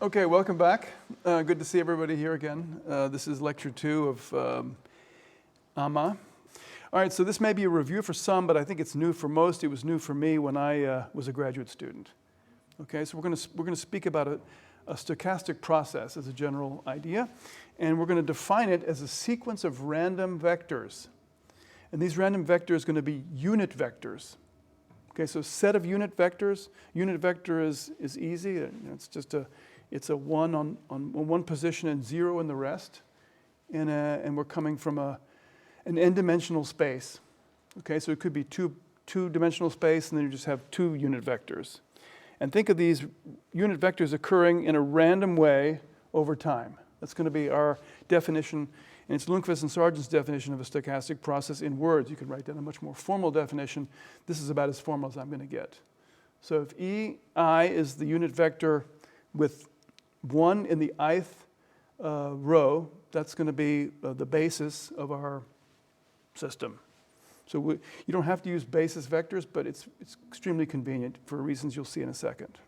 Okay, welcome back. Good to see everybody here again. This is lecture 2 of AMA. All right, so this may be a review for some, but I think it's new for most. It was new for me when I was a graduate student. Okay, so we're going to speak about a stochastic process as a general idea, and we're going to define it as a sequence of random vectors. And these random vectors are going to be unit vectors. Okay, so set of unit vectors. Unit vector is easy. It's just it's a 1 on one position and 0 in the rest. And we're coming from an n-dimensional space. Okay, so it could be two-dimensional space, and then you just have 2 unit vectors. And think of these unit vectors occurring in a random way over time. That's going to be our definition, and it's Lundqvist and Sargent's definition of a stochastic process in words. You could write down a much more formal definition. This is about as formal as I'm going to get. So if EI is the unit vector with 1 in the ith row, that's going to be the basis of our system. So you don't have to use basis vectors, but it's extremely convenient for reasons you'll see in a second.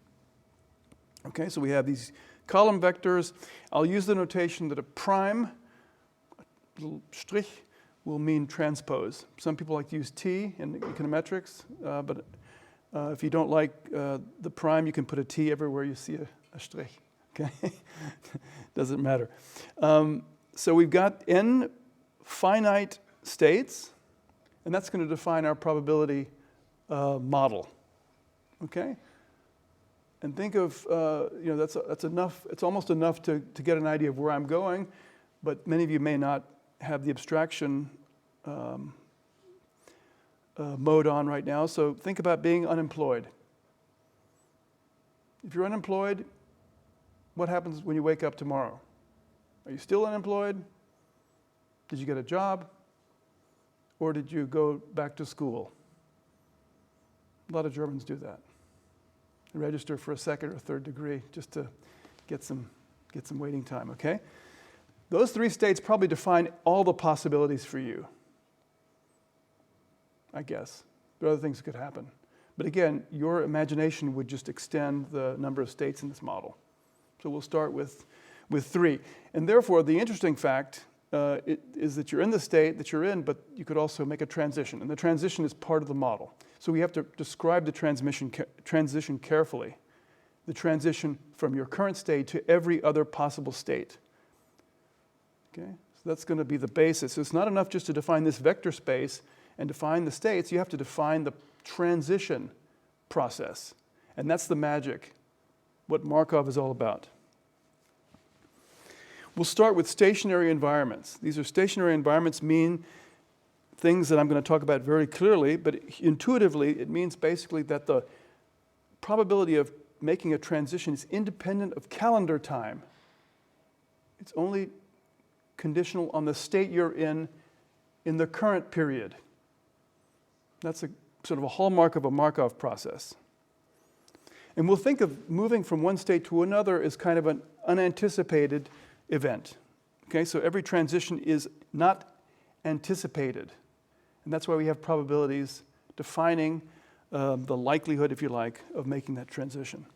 Okay, so we have these column vectors. I'll use the notation that a prime, a little strich, will mean transpose. Some people like to use T in econometrics, but if you don't like the prime, you can put a T everywhere you see a strich. Okay, doesn't matter. So we've got n finite states, and that's going to define our probability model. Okay, and think of that's enough. It's almost enough to get an idea of where I'm going, but many of you may not have the abstraction mode on right now. So think about being unemployed. If you're unemployed, what happens when you wake up tomorrow? Are you still unemployed? Did you get a job? Or did you go back to school? A lot of Germans do that. They register for a second or third degree just to get some waiting time, okay? Those 3 states probably define all the possibilities for you, I guess. There are other things that could happen. But again, your imagination would just extend the number of states in this model. So we'll start with 3. And therefore, the interesting fact is that you're in the state that you're in, but you could also make a transition. And the transition is part of the model. So we have to describe the transition carefully. The transition from your current state to every other possible state. Okay? So that's going to be the basis. So it's not enough just to define this vector space and define the states. You have to define the transition process. And that's the magic, what Markov is all about. We'll start with stationary environments. These are stationary environments mean things that I'm going to talk about very clearly, but intuitively it means basically that the probability of making a transition is independent of calendar time. It's only conditional on the state you're in the current period. That's a sort of a hallmark of a Markov process. And we'll think of moving from one state to another as kind of an unanticipated event. Okay, so every transition is not anticipated. And that's why we have probabilities defining the likelihood, if you like, of making that transition.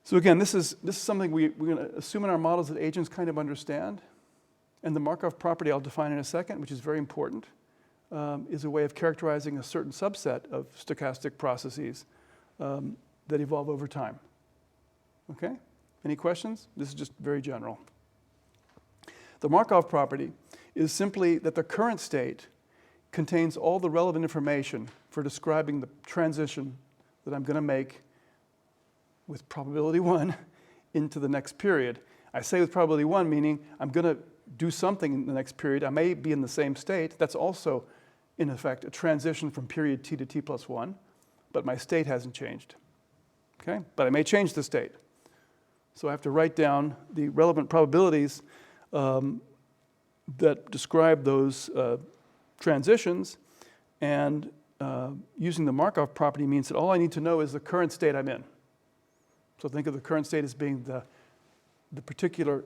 So again, this is something we're going to assume in our models that agents kind of understand. And the Markov property I'll define in a second, which is very important, is a way of characterizing a certain subset of stochastic processes that evolve over time. Okay? Any questions? This is just very general. The Markov property is simply that the current state contains all the relevant information for describing the transition that I'm going to make with probability 1 into the next period. I say with probability 1, meaning I'm going to do something in the next period. I may be in the same state. That's also, in effect, a transition from period t to t plus 1, but my state hasn't changed. Okay? But I may change the state. So I have to write down the relevant probabilities that describe those transitions, and using the Markov property means that all I need to know is the current state I'm in. So think of the current state as being the particular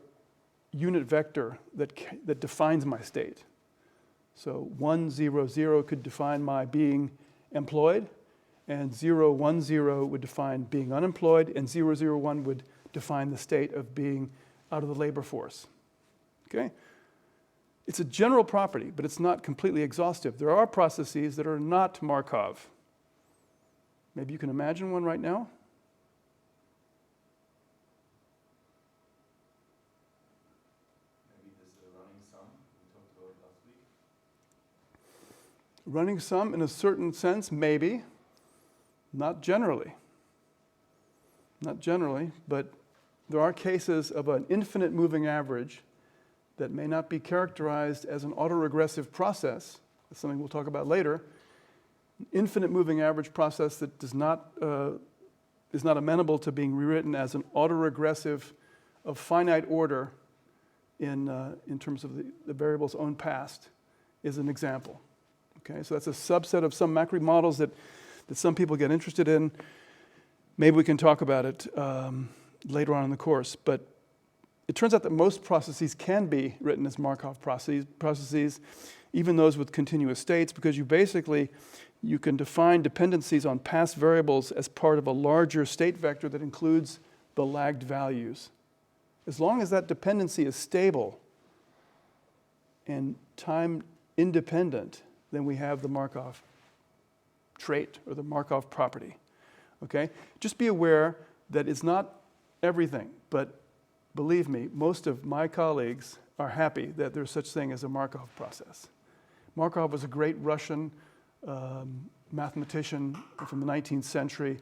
unit vector that defines my state. So 1, 0, 0 could define my being employed, and 0, 1, 0 would define being unemployed, and 0, 0, 1 would define the state of being out of the labor force. Okay? It's a general property, but it's not completely exhaustive. There are processes that are not Markov. Maybe you can imagine one right now? Maybe this is a running sum. We talked about it last week. Running sum in a certain sense, maybe. Not generally. Not generally, but there are cases of an infinite moving average that may not be characterized as an autoregressive process. That's something we'll talk about later. Infinite moving average process that is not amenable to being rewritten as an autoregressive of finite order in terms of the variable's own past is an example. Okay, so that's a subset of some macro models that some people get interested in. Maybe we can talk about it later on in the course, but it turns out that most processes can be written as Markov processes, even those with continuous states, because you can define dependencies on past variables as part of a larger state vector that includes the lagged values. As long as that dependency is stable and time independent, then we have the Markov trait or the Markov property. Okay? Just be aware that it's not everything, but believe me, most of my colleagues are happy that there's such thing as a Markov process. Markov was a great Russian mathematician from the 19th century,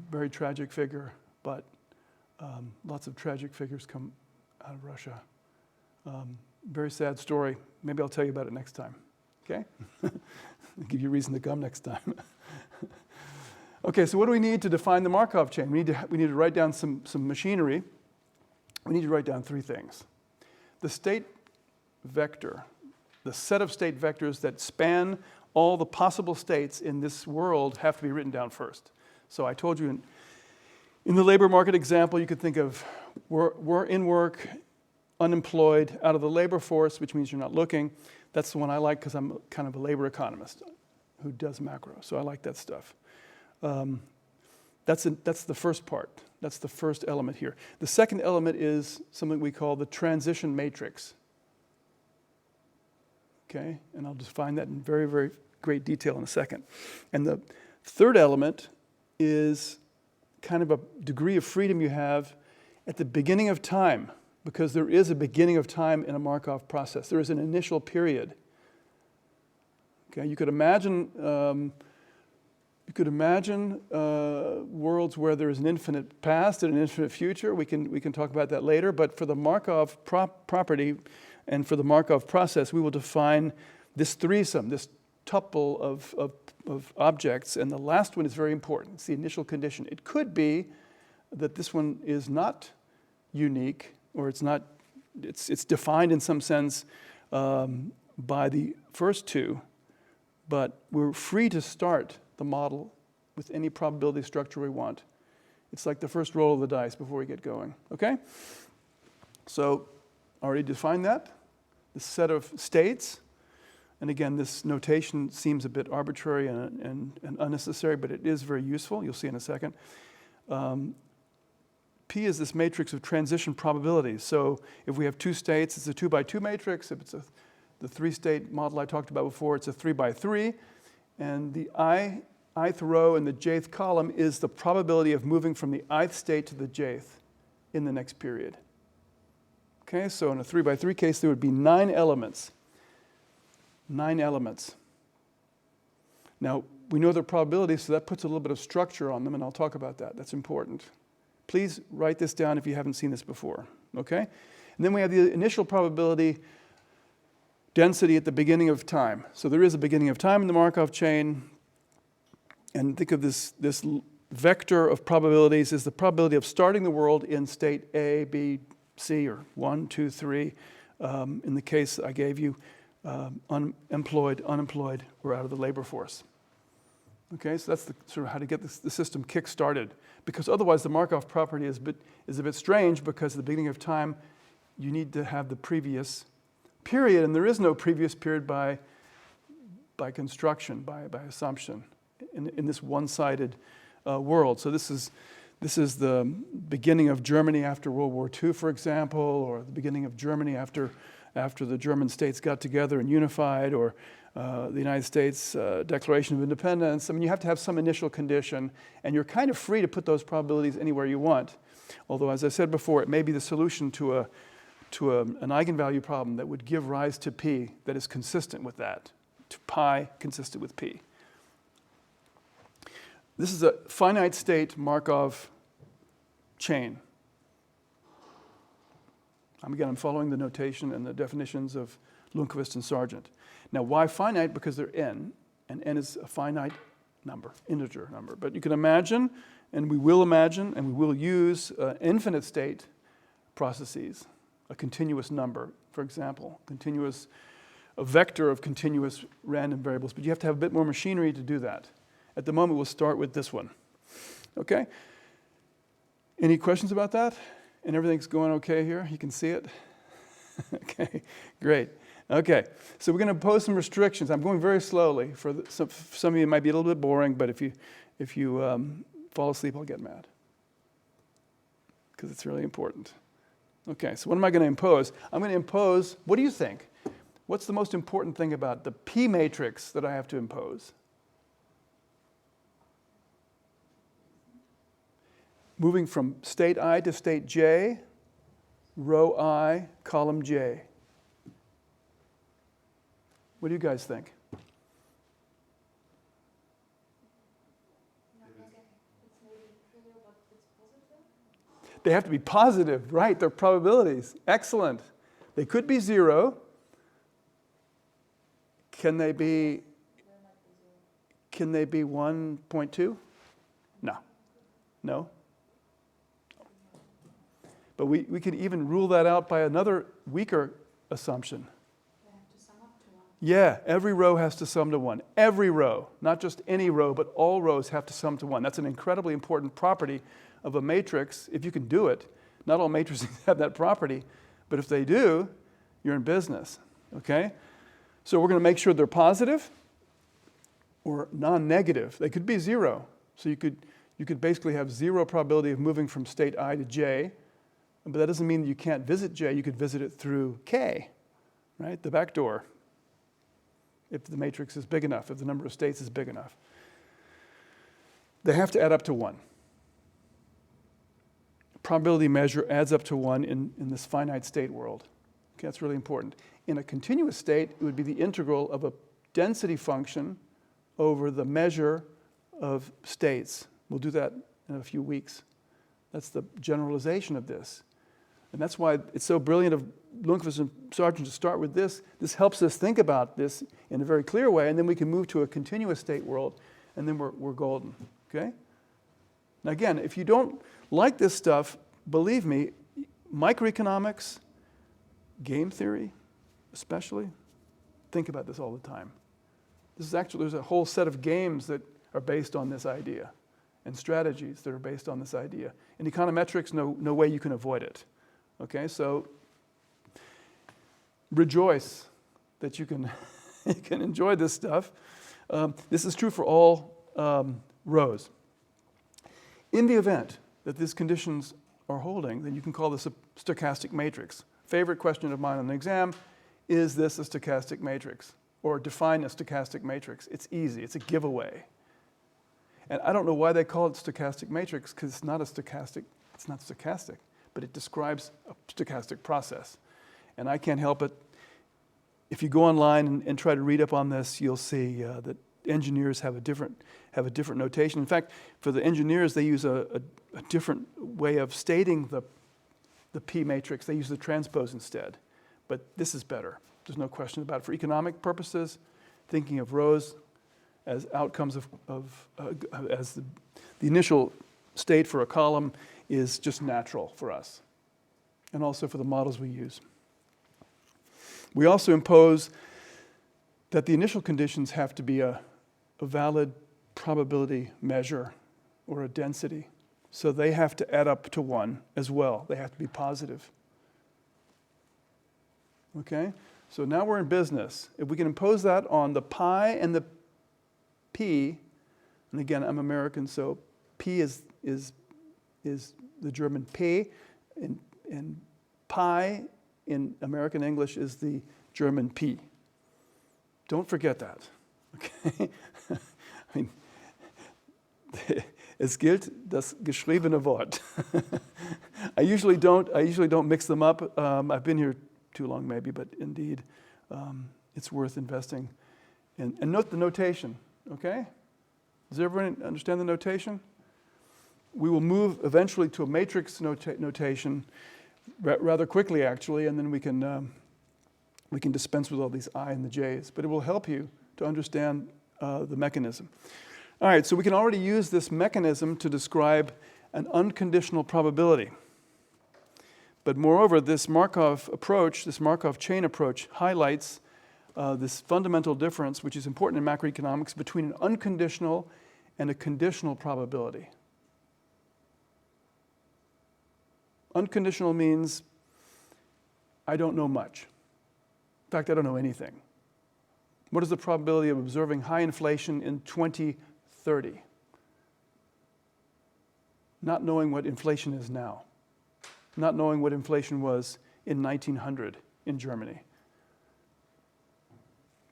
very tragic figure, but lots of tragic figures come out of Russia. Very sad story. Maybe I'll tell you about it next time. Okay? Give you a reason to come next time. Okay, so what do we need to define the Markov chain? We need to write down some machinery. We need to write down three things. The state vector, the set of state vectors that span all the possible states in this world have to be written down first. So I told you in the labor market example, you could think of we're in work, unemployed, out of the labor force, which means you're not looking. That's the one I like because I'm kind of a labor economist who does macro, so I like that stuff. That's the first part. That's the first element here. The second element is something we call the transition matrix. Okay, and I'll define that in very, very great detail in a second. And the third element is kind of a degree of freedom you have at the beginning of time, because there is a beginning of time in a Markov process. There is an initial period. Okay, you could imagine worlds where there is an infinite past and an infinite future. We can talk about that later. But for the Markov property and for the Markov process, we will define this threesome, this tuple of objects. And the last one is very important. It's the initial condition. It could be that this one is not unique, or it's defined in some sense by the first two, but we're free to start the model with any probability structure we want. It's like the first roll of the dice before we get going, okay? So already defined that, the set of states, and again, this notation seems a bit arbitrary and unnecessary, but it is very useful. You'll see in a second. P is this matrix of transition probabilities. So if we have two states, it's a 2x2 matrix. If it's the three-state model I talked about before, it's a 3x3. And the ith row in the jth column is the probability of moving from the ith state to the jth in the next period. Okay, so in a 3x3 case, there would be 9 elements. 9 elements. Now, we know their probabilities, so that puts a little bit of structure on them, and I'll talk about that. That's important. Please write this down if you haven't seen this before, okay? And then we have the initial probability density at the beginning of time. So there is a beginning of time in the Markov chain, and think of this vector of probabilities as the probability of starting the world in state A, B, C, or 1, 2, 3. In the case I gave you, unemployed, or out of the labor force. Okay, so that's sort of how to get the system kick-started. Because otherwise the Markov property is a bit strange, because at the beginning of time you need to have the previous period, and there is no previous period by construction, by assumption. in this one-sided world. So this is the beginning of Germany after World War II, for example, or the beginning of Germany after the German states got together and unified, or the United States Declaration of Independence. I mean, you have to have some initial condition, and you're kind of free to put those probabilities anywhere you want. Although, as I said before, it may be the solution to an eigenvalue problem that would give rise to P that is consistent with that, to pi consistent with P. This is a finite-state Markov chain. Again, I'm following the notation and the definitions of Lundqvist and Sargent. Now, why finite? Because they're n, and n is a finite number, integer number. But you can imagine, and we will use infinite state processes, a continuous number, for example, a vector of continuous random variables. But you have to have a bit more machinery to do that. At the moment, we'll start with this one. Okay? Any questions about that? And everything's going okay here? You can see it? Okay, great. Okay, so we're going to impose some restrictions. I'm going very slowly. For some of you, it might be a little bit boring, but if you fall asleep, I'll get mad, because it's really important. Okay, so what am I going to impose? I'm going to impose, what do you think? What's the most important thing about the P matrix that I have to impose? Moving from state I to state J, row I, column J. What do you guys think? They have to be positive, right? They're probabilities. Excellent. They could be 0. Can they be 1.2? No. No. But we can even rule that out by another weaker assumption. They have to sum up to 1. Yeah, every row has to sum to 1. Every row, not just any row, but all rows have to sum to 1. That's an incredibly important property of a matrix, if you can do it. Not all matrices have that property, but if they do, you're in business, okay? So we're going to make sure they're positive or non-negative. They could be 0. So you could basically have 0 probability of moving from state I to J, but that doesn't mean that you can't visit J. You could visit it through K, right? The back door, if the matrix is big enough, if the number of states is big enough. They have to add up to 1. Probability measure adds up to 1 in this finite state world. Okay, that's really important. In a continuous state, it would be the integral of a density function over the measure of states. We'll do that in a few weeks. That's the generalization of this. And that's why it's so brilliant of Lundqvist and Sargent to start with this. This helps us think about this in a very clear way, and then we can move to a continuous state world, and then we're golden, okay? Now again, if you don't like this stuff, believe me, microeconomics, game theory especially, think about this all the time. This is actually, there's a whole set of games that are based on this idea, and strategies that are based on this idea. In econometrics, no way you can avoid it. Okay, so rejoice that you can, you can enjoy this stuff. This is true for all rows. In the event that these conditions are holding, then you can call this a stochastic matrix. Favorite question of mine on the exam, is this a stochastic matrix? Or define a stochastic matrix. It's easy, it's a giveaway. And I don't know why they call it stochastic matrix, because it's not stochastic, but it describes a stochastic process. And I can't help it. If you go online and try to read up on this, you'll see that engineers have a different notation. In fact, for the engineers, they use a different way of stating the P matrix. They use the transpose instead. But this is better. There's no question about it. For economic purposes, thinking of rows as outcomes as the initial state for a column is just natural for us, and also for the models we use. We also impose that the initial conditions have to be a valid probability measure or a density. So they have to add up to 1 as well. They have to be positive. Okay? So now we're in business. If we can impose that on the pi and the p, And again, I'm American, so P is the German P, and pi in American English is the German P. Don't forget that, okay? I mean, es gilt das geschriebene Wort. I usually don't mix them up. I've been here too long maybe, but indeed, it's worth investing in. And note the notation, okay? Does everyone understand the notation? We will move eventually to a matrix notation rather quickly, actually, and then we can dispense with all these I and the J's. But it will help you to understand the mechanism. All right, so we can already use this mechanism to describe an unconditional probability. But moreover, this Markov approach, this Markov chain approach, highlights this fundamental difference, which is important in macroeconomics, between an unconditional and a conditional probability. Unconditional means I don't know much. In fact, I don't know anything. What is the probability of observing high inflation in 2030? Not knowing what inflation is now. Not knowing what inflation was in 1900 in Germany.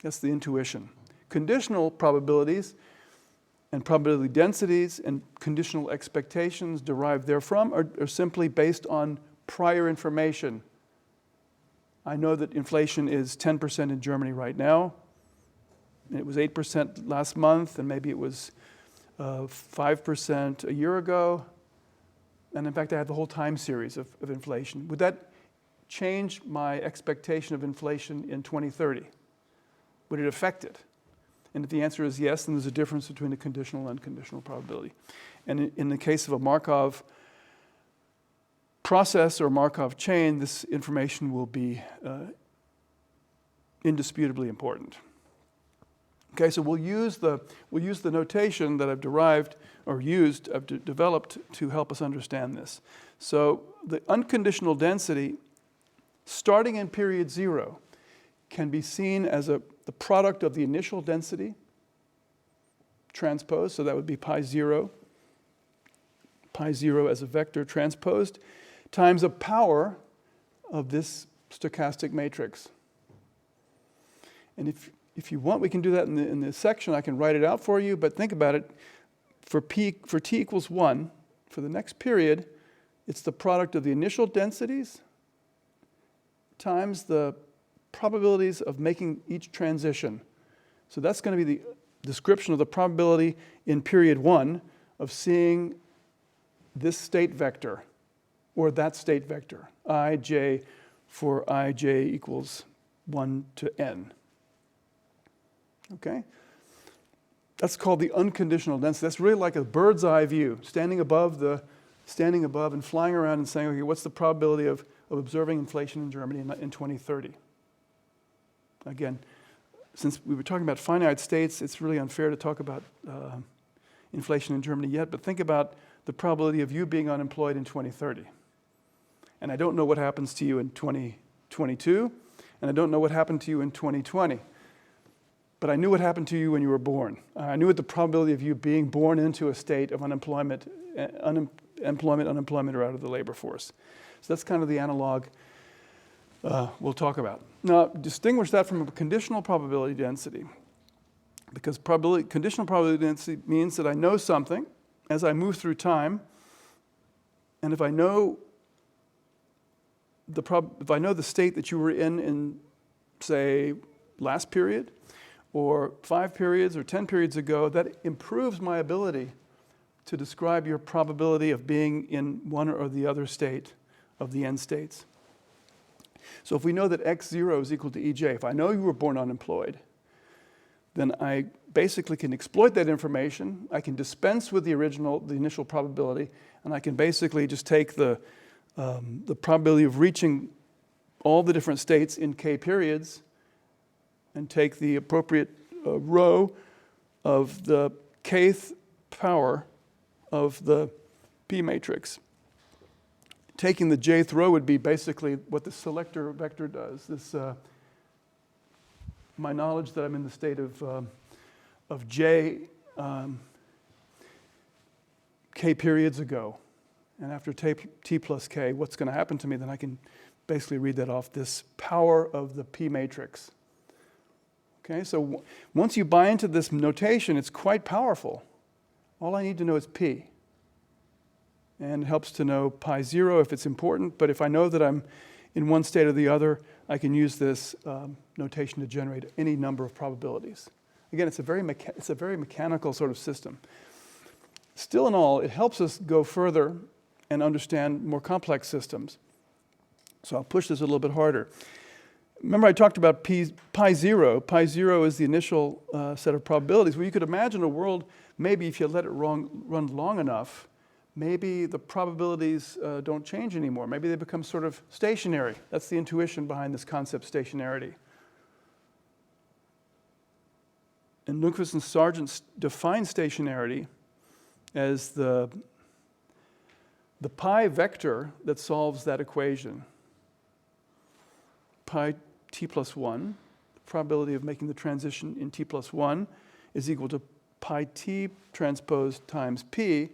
That's the intuition. Conditional probabilities and probability densities and conditional expectations derived therefrom are simply based on prior information. I know that inflation is 10% in Germany right now. And it was 8% last month, and maybe it was 5% a year ago. And in fact, I have the whole time series of inflation. Would that change my expectation of inflation in 2030? Would it affect it? And if the answer is yes, then there's a difference between a conditional and unconditional probability. And in the case of a Markov process or Markov chain, this information will be indisputably important. Okay, so we'll use the notation that I've developed to help us understand this. So the unconditional density, starting in period 0, can be seen as the product of the initial density transposed, so that would be pi 0 as a vector transposed, times a power of this stochastic matrix. And if you want, we can do that in this section. I can write it out for you, but think about it. For t equals 1, for the next period, it's the product of the initial densities times the probabilities of making each transition. So that's going to be the description of the probability in period 1 of seeing this state vector or that state vector, ij, for ij equals 1 to n. Okay? That's called the unconditional density. That's really like a bird's eye view, standing above and flying around and saying, okay, what's the probability of observing inflation in Germany in 2030? Again, since we were talking about finite states, it's really unfair to talk about inflation in Germany yet, but think about the probability of you being unemployed in 2030. And I don't know what happens to you in 2022, and I don't know what happened to you in 2020. But I knew what happened to you when you were born. I knew what the probability of you being born into a state of unemployment or out of the labor force. So that's kind of the analog we'll talk about. Now, distinguish that from a conditional probability density. Because conditional probability density means that I know something as I move through time, and if I know the state that you were in, say, last period, or 5 periods or 10 periods ago, that improves my ability to describe your probability of being in one or the other state of the end states. So if we know that x0 is equal to ej, if I know you were born unemployed, then I basically can exploit that information. I can dispense with the initial probability, and I can basically just take the probability of reaching all the different states in k periods and take the appropriate row of the kth power of the P matrix. Taking the jth row would be basically what the selector vector does. This, my knowledge that I'm in the state of J k periods ago. And after t plus k, what's going to happen to me? Then I can basically read that off this power of the P matrix. Okay, so once you buy into this notation, it's quite powerful. All I need to know is P. And it helps to know pi 0 if it's important, but if I know that I'm in one state or the other, I can use this notation to generate any number of probabilities. Again, it's a very mechanical sort of system. Still in all, it helps us go further and understand more complex systems. So I'll push this a little bit harder. Remember I talked about pi 0. Pi 0 is the initial set of probabilities. Well, you could imagine a world, maybe if you let it run long enough, maybe the probabilities don't change anymore. Maybe they become sort of stationary. That's the intuition behind this concept, stationarity. And Lundquist and Sargent define stationarity as the pi vector that solves that equation. Pi t plus 1, the probability of making the transition in t plus 1 is equal to pi t transpose times p,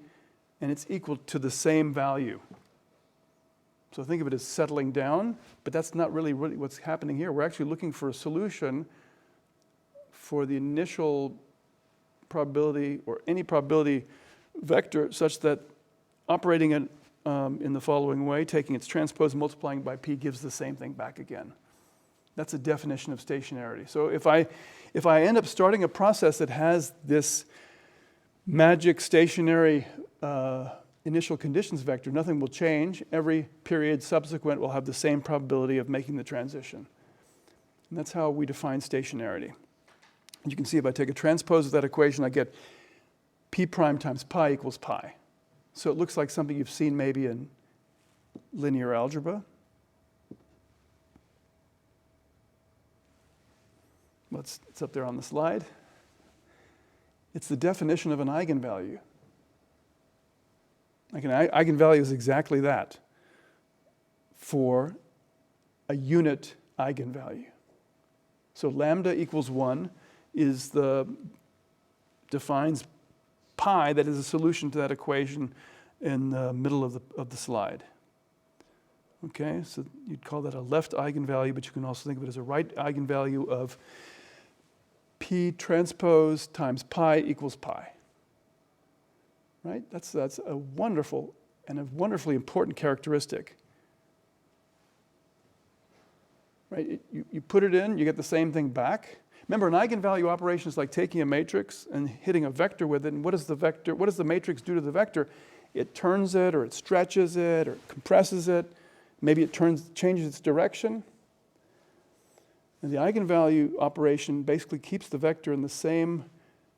and it's equal to the same value. So think of it as settling down, but that's not really what's happening here. We're actually looking for a solution for the initial probability or any probability vector such that operating it in the following way, taking its transpose and multiplying by p gives the same thing back again. That's a definition of stationarity. So if I end up starting a process that has this magic stationary initial conditions vector, nothing will change. Every period subsequent will have the same probability of making the transition. And that's how we define stationarity. And you can see if I take a transpose of that equation, I get p prime times pi equals pi. So it looks like something you've seen maybe in linear algebra. It's up there on the slide. It's the definition of an eigenvalue. Like an eigenvalue is exactly that for a unit eigenvalue. So lambda equals 1 defines pi that is a solution to that equation in the middle of the slide. Okay, so you'd call that a left eigenvalue, but you can also think of it as a right eigenvalue of p transpose times pi equals pi. Right? That's a wonderful and a wonderfully important characteristic. Right? You put it in, you get the same thing back. Remember, an eigenvalue operation is like taking a matrix and hitting a vector with it. And what does the matrix do to the vector? It turns it, or it stretches it, or it compresses it. Maybe it changes its direction. And the eigenvalue operation basically keeps the vector in the same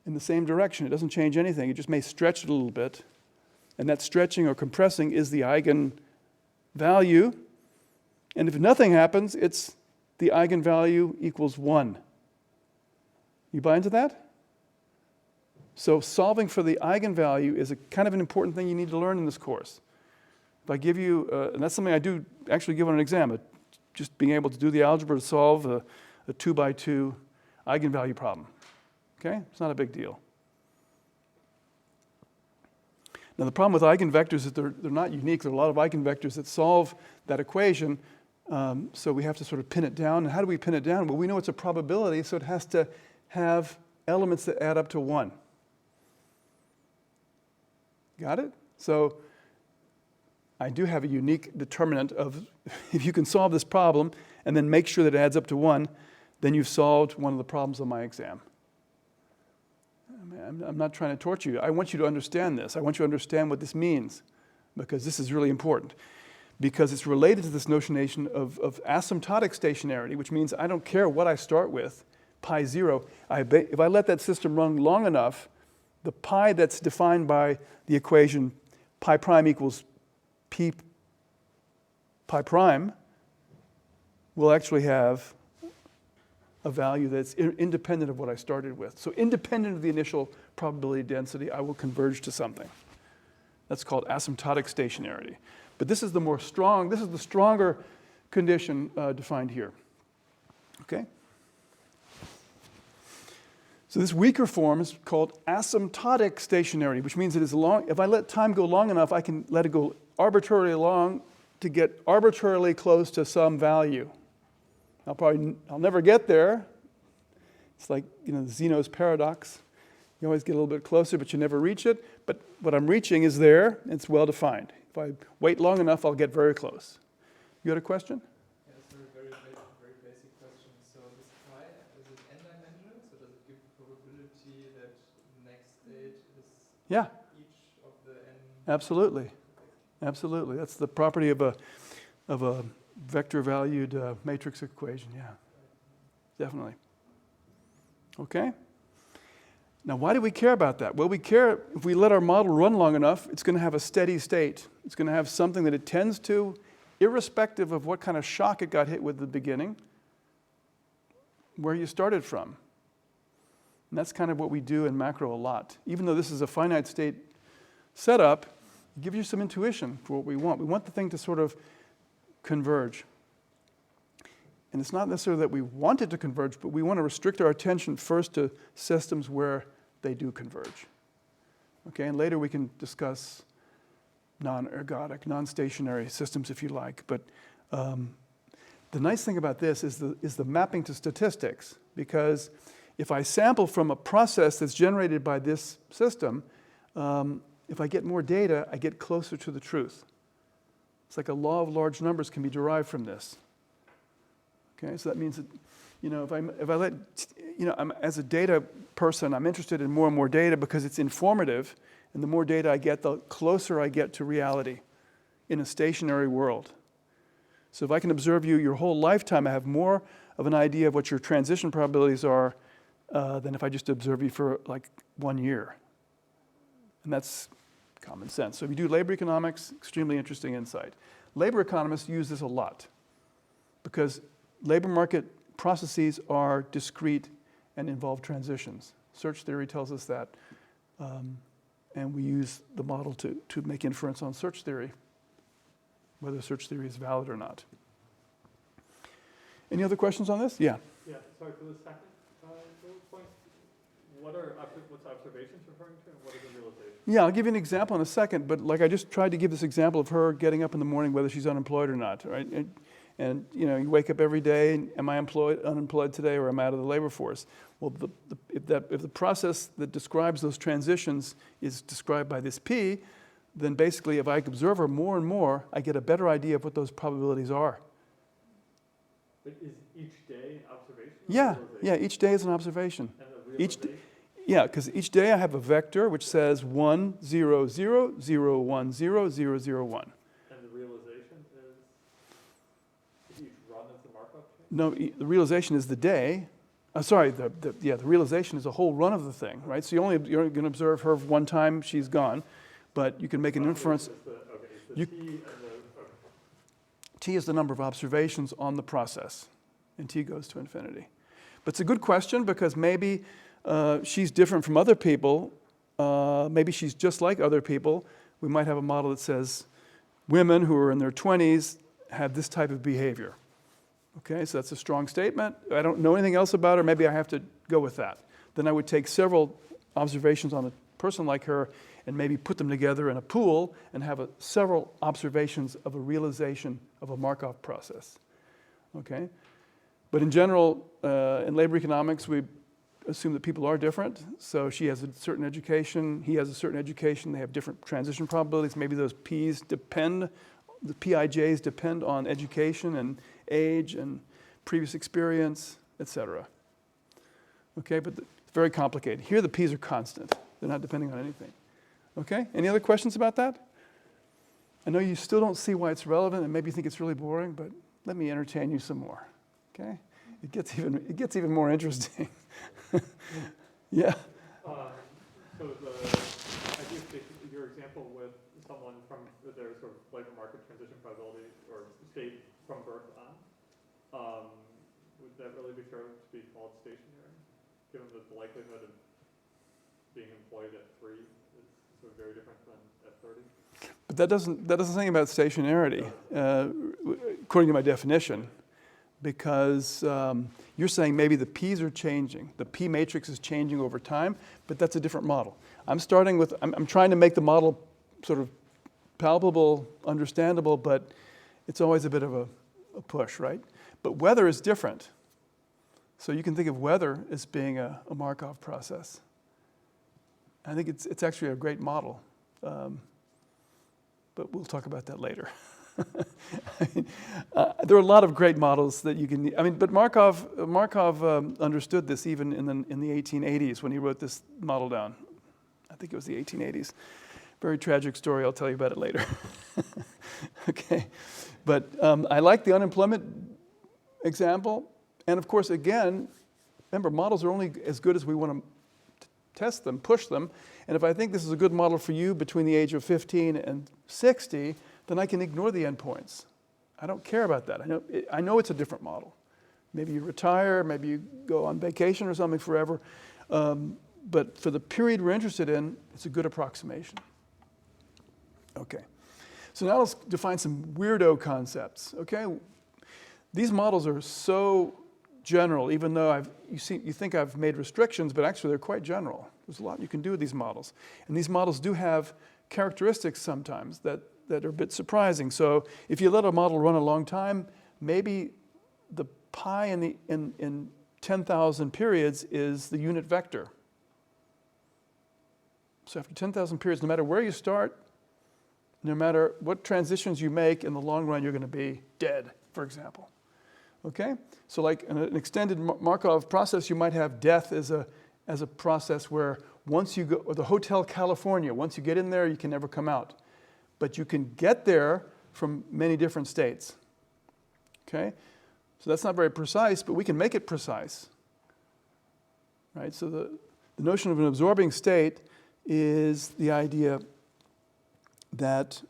direction. It doesn't change anything. It just may stretch it a little bit. And that stretching or compressing is the eigenvalue. And if nothing happens, it's the eigenvalue equals 1. You buy into that? So solving for the eigenvalue is a kind of an important thing you need to learn in this course. If I give you, and that's something I do actually give on an exam, just being able to do the algebra to solve a 2x2 eigenvalue problem. Okay? It's not a big deal. Now the problem with eigenvectors is that they're not unique. There are a lot of eigenvectors that solve that equation, so we have to sort of pin it down. And how do we pin it down? Well, we know it's a probability, so it has to have elements that add up to 1. Got it? So I do have a unique determinant of, if you can solve this problem and then make sure that it adds up to 1, then you've solved one of the problems on my exam. I'm not trying to torture you. I want you to understand this. I want you to understand what this means, because this is really important. Because it's related to this notion of asymptotic stationarity, which means I don't care what I start with, pi 0. If I let that system run long enough, the pi that's defined by the equation pi prime equals p pi prime will actually have a value that's independent of what I started with. So independent of the initial probability density, I will converge to something. That's called asymptotic stationarity. But this is the stronger condition defined here. Okay? So this weaker form is called asymptotic stationarity, which means it is long. If I let time go long enough, I can let it go arbitrarily long to get arbitrarily close to some value. I'll never get there. It's like, Zeno's paradox. You always get a little bit closer, but you never reach it. But what I'm reaching is there, and it's well defined. If I wait long enough, I'll get very close. You had a question? Yeah, so a very basic question. So this pi, is it n-dimensional? So does it give the probability that the next state is Yeah, each of the n? absolutely. Absolutely. That's the property of a vector-valued matrix equation. Yeah, definitely. Okay. Now, why do we care about that? Well, we care if we let our model run long enough, it's going to have a steady state. It's going to have something that it tends to, irrespective of what kind of shock it got hit with at the beginning, where you started from. And that's kind of what we do in macro a lot. Even though this is a finite state setup, it gives you some intuition for what we want. We want the thing to sort of converge. And it's not necessarily that we want it to converge, but we want to restrict our attention first to systems where they do converge. Okay, and later we can discuss non-ergodic, non-stationary systems if you like. But the nice thing about this is the mapping to statistics, because if I sample from a process that's generated by this system, if I get more data, I get closer to the truth. It's like a law of large numbers can be derived from this. Okay, so that means that, if I let, as a data person, I'm interested in more and more data because it's informative, and the more data I get, the closer I get to reality in a stationary world. So if I can observe you your whole lifetime, I have more of an idea of what your transition probabilities are than if I just observe you for like 1 year. And that's common sense. So if you do labor economics, extremely interesting insight. Labor economists use this a lot because labor market processes are discrete and involve transitions. Search theory tells us that. And we use the model to make inference on search theory, whether search theory is valid or not. Any other questions on this? Yeah. Yeah, sorry, for the second bullet point, what's observations referring to, and what is the realization? Yeah, I'll give you an example in a second, but like I just tried to give this example of her getting up in the morning, whether she's unemployed or not, right? And you wake up every day, and am I unemployed today, or am I out of the labor force? Well, if the process that describes those transitions is described by this P, then basically if I observe her more and more, I get a better idea of what those probabilities are. But is each day an observation? Yeah, each day is an observation. And the realization? Yeah, because each day I have a vector which says 1, 0, 0, 0, 1, 0, 0, 0, 1. And the realization is each run of the Markov chain? No, the realization is the day. The realization is a whole run of the thing, right? So you're going to observe her one time, she's gone, but you can make an inference. T is the number of observations on the process, and T goes to infinity. But it's a good question because maybe she's different from other people. Maybe she's just like other people. We might have a model that says women who are in their 20s have this type of behavior. Okay, so that's a strong statement. I don't know anything else about her. Maybe I have to go with that. Then I would take several observations on a person like her and maybe put them together in a pool and have several observations of a realization of a Markov process. Okay, but in general, in labor economics, we assume that people are different. So she has a certain education, he has a certain education, they have different transition probabilities. Maybe those P's depend, the PIJs depend on education and age and previous experience, etc. Okay, but it's very complicated. Here the P's are constant. They're not depending on anything. Okay, any other questions about that? I know you still don't see why it's relevant and maybe you think it's really boring, but let me entertain you some more. Okay, it gets even more interesting. Yeah. So I do think your example with someone from their sort of labor market transition probability or state from birth on, would that really be fair to be called stationary, given that the likelihood of being employed at 3 is sort of very different than at 30? But that doesn't say anything about stationarity, according to my definition. because you're saying maybe the p's are changing. The p matrix is changing over time, but that's a different model. I'm trying to make the model sort of palpable, understandable, but it's always a bit of a push, right? But weather is different. So you can think of weather as being a Markov process. I think it's actually a great model, but we'll talk about that later. There are a lot of great models that you can. But Markov understood this even in the 1880s when he wrote this model down. I think it was the 1880s. Very tragic story. I'll tell you about it later. Okay, but I like the unemployment example, and of course, again, remember, models are only as good as we want to test them, push them. And if I think this is a good model for you between the age of 15 and 60, then I can ignore the endpoints. I don't care about that. I know it's a different model. Maybe you retire, maybe you go on vacation or something forever. But for the period we're interested in, it's a good approximation. Okay. So now let's define some weirdo concepts. Okay. These models are so general, even though you think I've made restrictions, but actually they're quite general. There's a lot you can do with these models. And these models do have characteristics sometimes that are a bit surprising. So if you let a model run a long time, maybe the pi in 10,000 periods is the unit vector. So after 10,000 periods, no matter where you start, no matter what transitions you make, in the long run, you're going to be dead, for example. Okay? So like in an extended Markov process, you might have death as a process where once you go, or the Hotel California, once you get in there, you can never come out. But you can get there from many different states. Okay? So that's not very precise, but we can make it precise. Right? So the notion of an absorbing state is the idea that,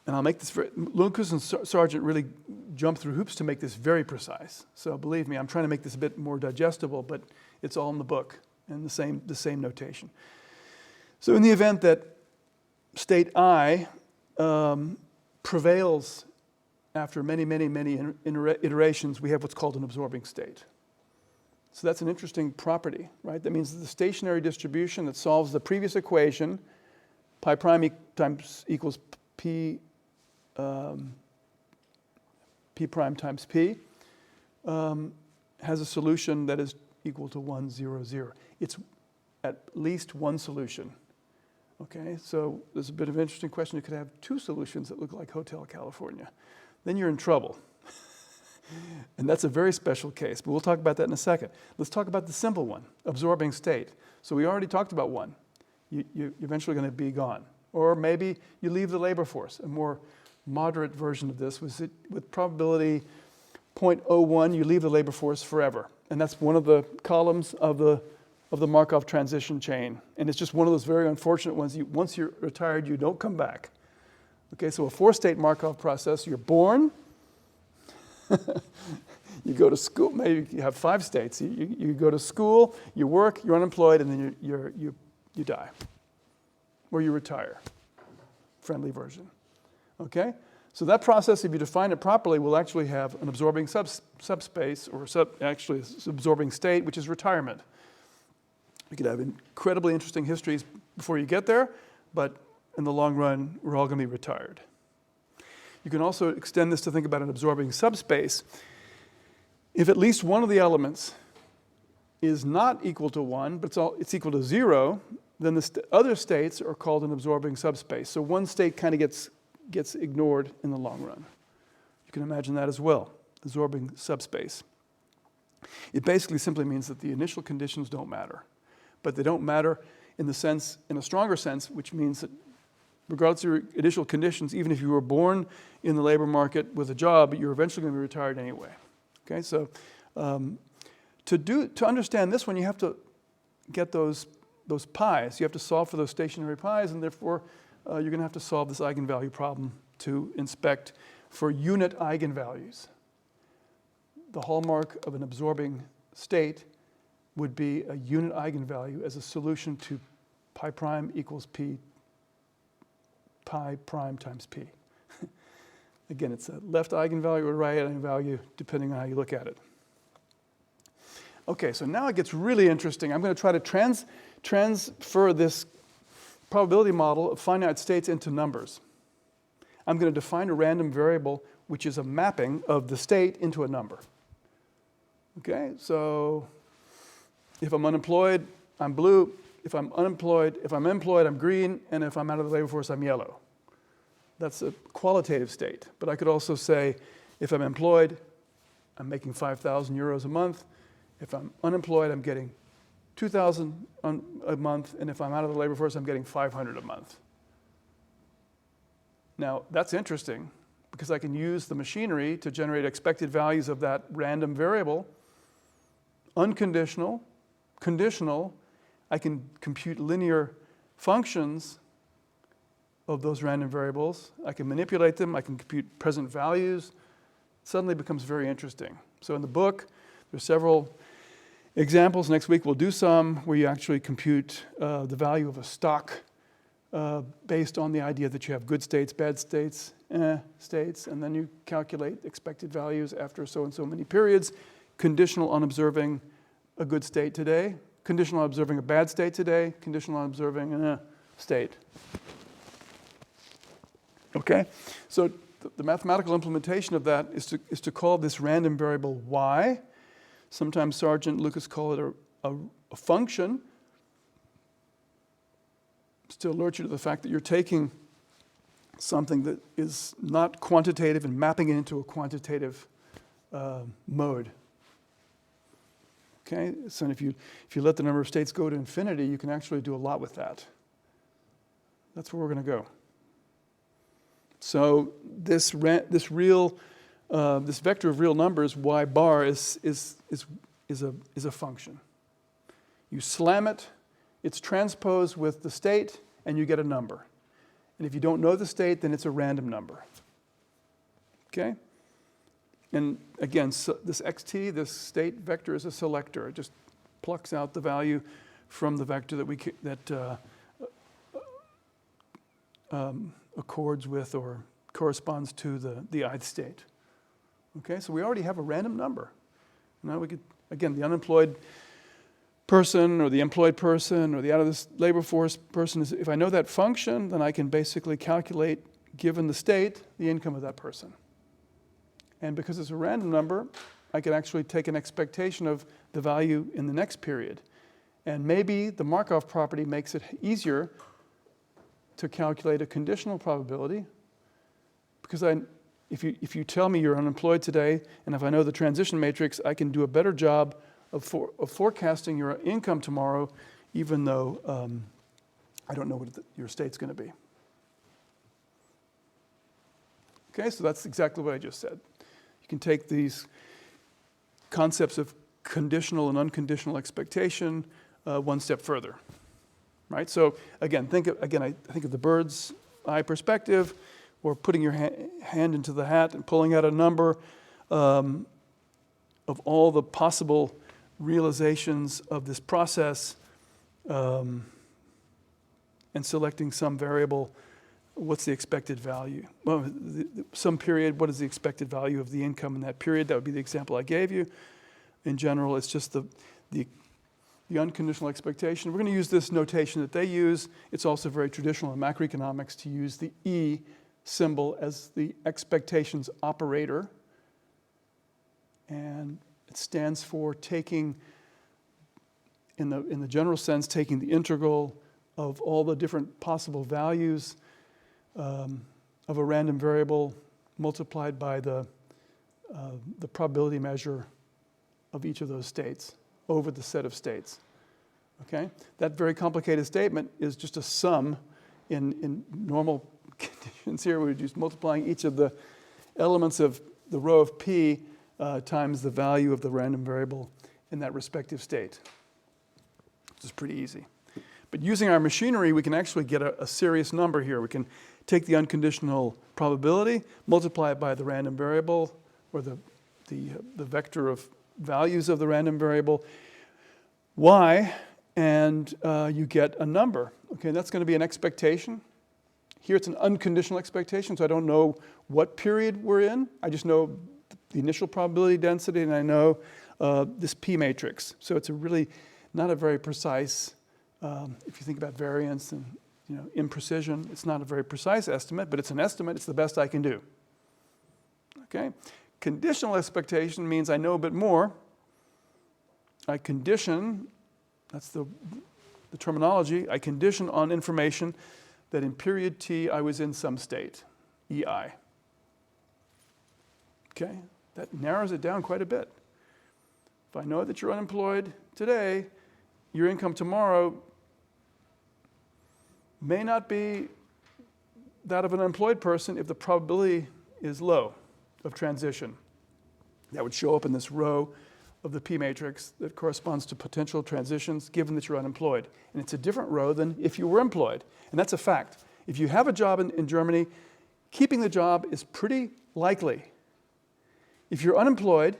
and I'll make this very, Lundquist and Sargent really jumped through hoops to make this very precise. So believe me, I'm trying to make this a bit more digestible, but it's all in the book and the same notation. So in the event that state I prevails after many iterations, we have what's called an absorbing state. So that's an interesting property, right? That means that the stationary distribution that solves the previous equation, pi prime times equals p prime times p, has a solution that is equal to 1, 0, 0. It's at least one solution. Okay, so there's a bit of an interesting question. You could have two solutions that look like Hotel California. Then you're in trouble. And that's a very special case, but we'll talk about that in a second. Let's talk about the simple one, absorbing state. So we already talked about one. You're eventually going to be gone. Or maybe you leave the labor force. A more moderate version of this was with probability 0.01, you leave the labor force forever. And that's one of the columns of the Markov transition chain. And it's just one of those very unfortunate ones. Once you're retired, you don't come back. Okay, so a 4-state Markov process, you're born, you go to school, maybe you have 5 states. You go to school, you work, you're unemployed, and then you die. Or you retire. Friendly version. Okay? So that process, if you define it properly, will actually have an absorbing subspace, or actually absorbing state, which is retirement. You could have incredibly interesting histories before you get there, but in the long run, we're all going to be retired. You can also extend this to think about an absorbing subspace. If at least one of the elements is not equal to 1, but it's equal to 0, then the other states are called an absorbing subspace. So one state kind of gets ignored in the long run. You can imagine that as well, absorbing subspace. It basically simply means that the initial conditions don't matter. But they don't matter in a stronger sense, which means that regardless of your initial conditions, even if you were born in the labor market with a job, you're eventually going to be retired anyway. Okay, so to understand this one, you have to get those pi's. You have to solve for those stationary pi's, and therefore you're going to have to solve this eigenvalue problem to inspect for unit eigenvalues. The hallmark of an absorbing state would be a unit eigenvalue as a solution to pi prime equals p pi prime times p. Again, it's a left eigenvalue or right eigenvalue, depending on how you look at it. Okay, so now it gets really interesting. I'm going to try to transfer this probability model of finite states into numbers. I'm going to define a random variable, which is a mapping of the state into a number. Okay, so if I'm unemployed, I'm blue. If I'm employed, I'm green. And if I'm out of the labor force, I'm yellow. That's a qualitative state. But I could also say, if I'm employed, I'm making 5,000 euros a month. If I'm unemployed, I'm getting 2,000 a month. And if I'm out of the labor force, I'm getting 500 a month. Now, that's interesting because I can use the machinery to generate expected values of that random variable. Unconditional, conditional, I can compute linear functions of those random variables. I can manipulate them. I can compute present values. It suddenly becomes very interesting. So in the book, there's several examples. Next week we'll do some where you actually compute the value of a stock based on the idea that you have good states, bad states, states, and then you calculate expected values after so and so many periods, conditional on observing a good state today, conditional on observing a bad state today, conditional on observing a state. Okay, so the mathematical implementation of that is to call this random variable y. Sometimes Sargent, Lucas call it a function. Still alert you to the fact that you're taking something that is not quantitative and mapping it into a quantitative mode. Okay, so if you let the number of states go to infinity, you can actually do a lot with that. That's where we're going to go. So this vector of real numbers, y bar, is a function. You slam it, it's transposed with the state, and you get a number. And if you don't know the state, then it's a random number. Okay? And again, so this xt, this state vector, is a selector. It just plucks out the value from the vector that accords with or corresponds to the ith state. Okay, so we already have a random number. Now we could, again, the unemployed person or the employed person or the out of the labor force person, if I know that function, then I can basically calculate, given the state, the income of that person. And because it's a random number, I can actually take an expectation of the value in the next period. And maybe the Markov property makes it easier to calculate a conditional probability, because if you tell me you're unemployed today, and if I know the transition matrix, I can do a better job of forecasting your income tomorrow, even though I don't know what your state's going to be. Okay, so that's exactly what I just said. You can take these concepts of conditional and unconditional expectation one step further. Right? So again, I think of the bird's eye perspective, or putting your hand into the hat and pulling out a number of all the possible realizations of this process, and selecting some variable. What's the expected value? Well, some period, what is the expected value of the income in that period? That would be the example I gave you. In general, it's just the unconditional expectation. We're going to use this notation that they use. It's also very traditional in macroeconomics to use the E symbol as the expectations operator. And it stands for taking, in the general sense, taking the integral of all the different possible values of a random variable multiplied by the probability measure of each of those states over the set of states. Okay? That very complicated statement is just a sum in normal conditions here. We're just multiplying each of the elements of the row of P times the value of the random variable in that respective state. Which is pretty easy. But using our machinery, we can actually get a serious number here. We can take the unconditional probability, multiply it by the random variable, or the vector of values of the random variable, y, and you get a number. Okay, that's going to be an expectation Here it's an unconditional expectation, so I don't know what period we're in. I just know the initial probability density, and I know this P matrix. So it's a really not a very precise, if you think about variance and imprecision, it's not a very precise estimate, but it's an estimate. It's the best I can do. Okay? Conditional expectation means I know a bit more. I condition, that's the terminology, I condition on information that in period t I was in some state, EI. Okay? That narrows it down quite a bit. If I know that you're unemployed today, your income tomorrow may not be that of an employed person if the probability is low of transition. That would show up in this row of the P matrix that corresponds to potential transitions given that you're unemployed. And it's a different row than if you were employed. And that's a fact. If you have a job in Germany, keeping the job is pretty likely. If you're unemployed,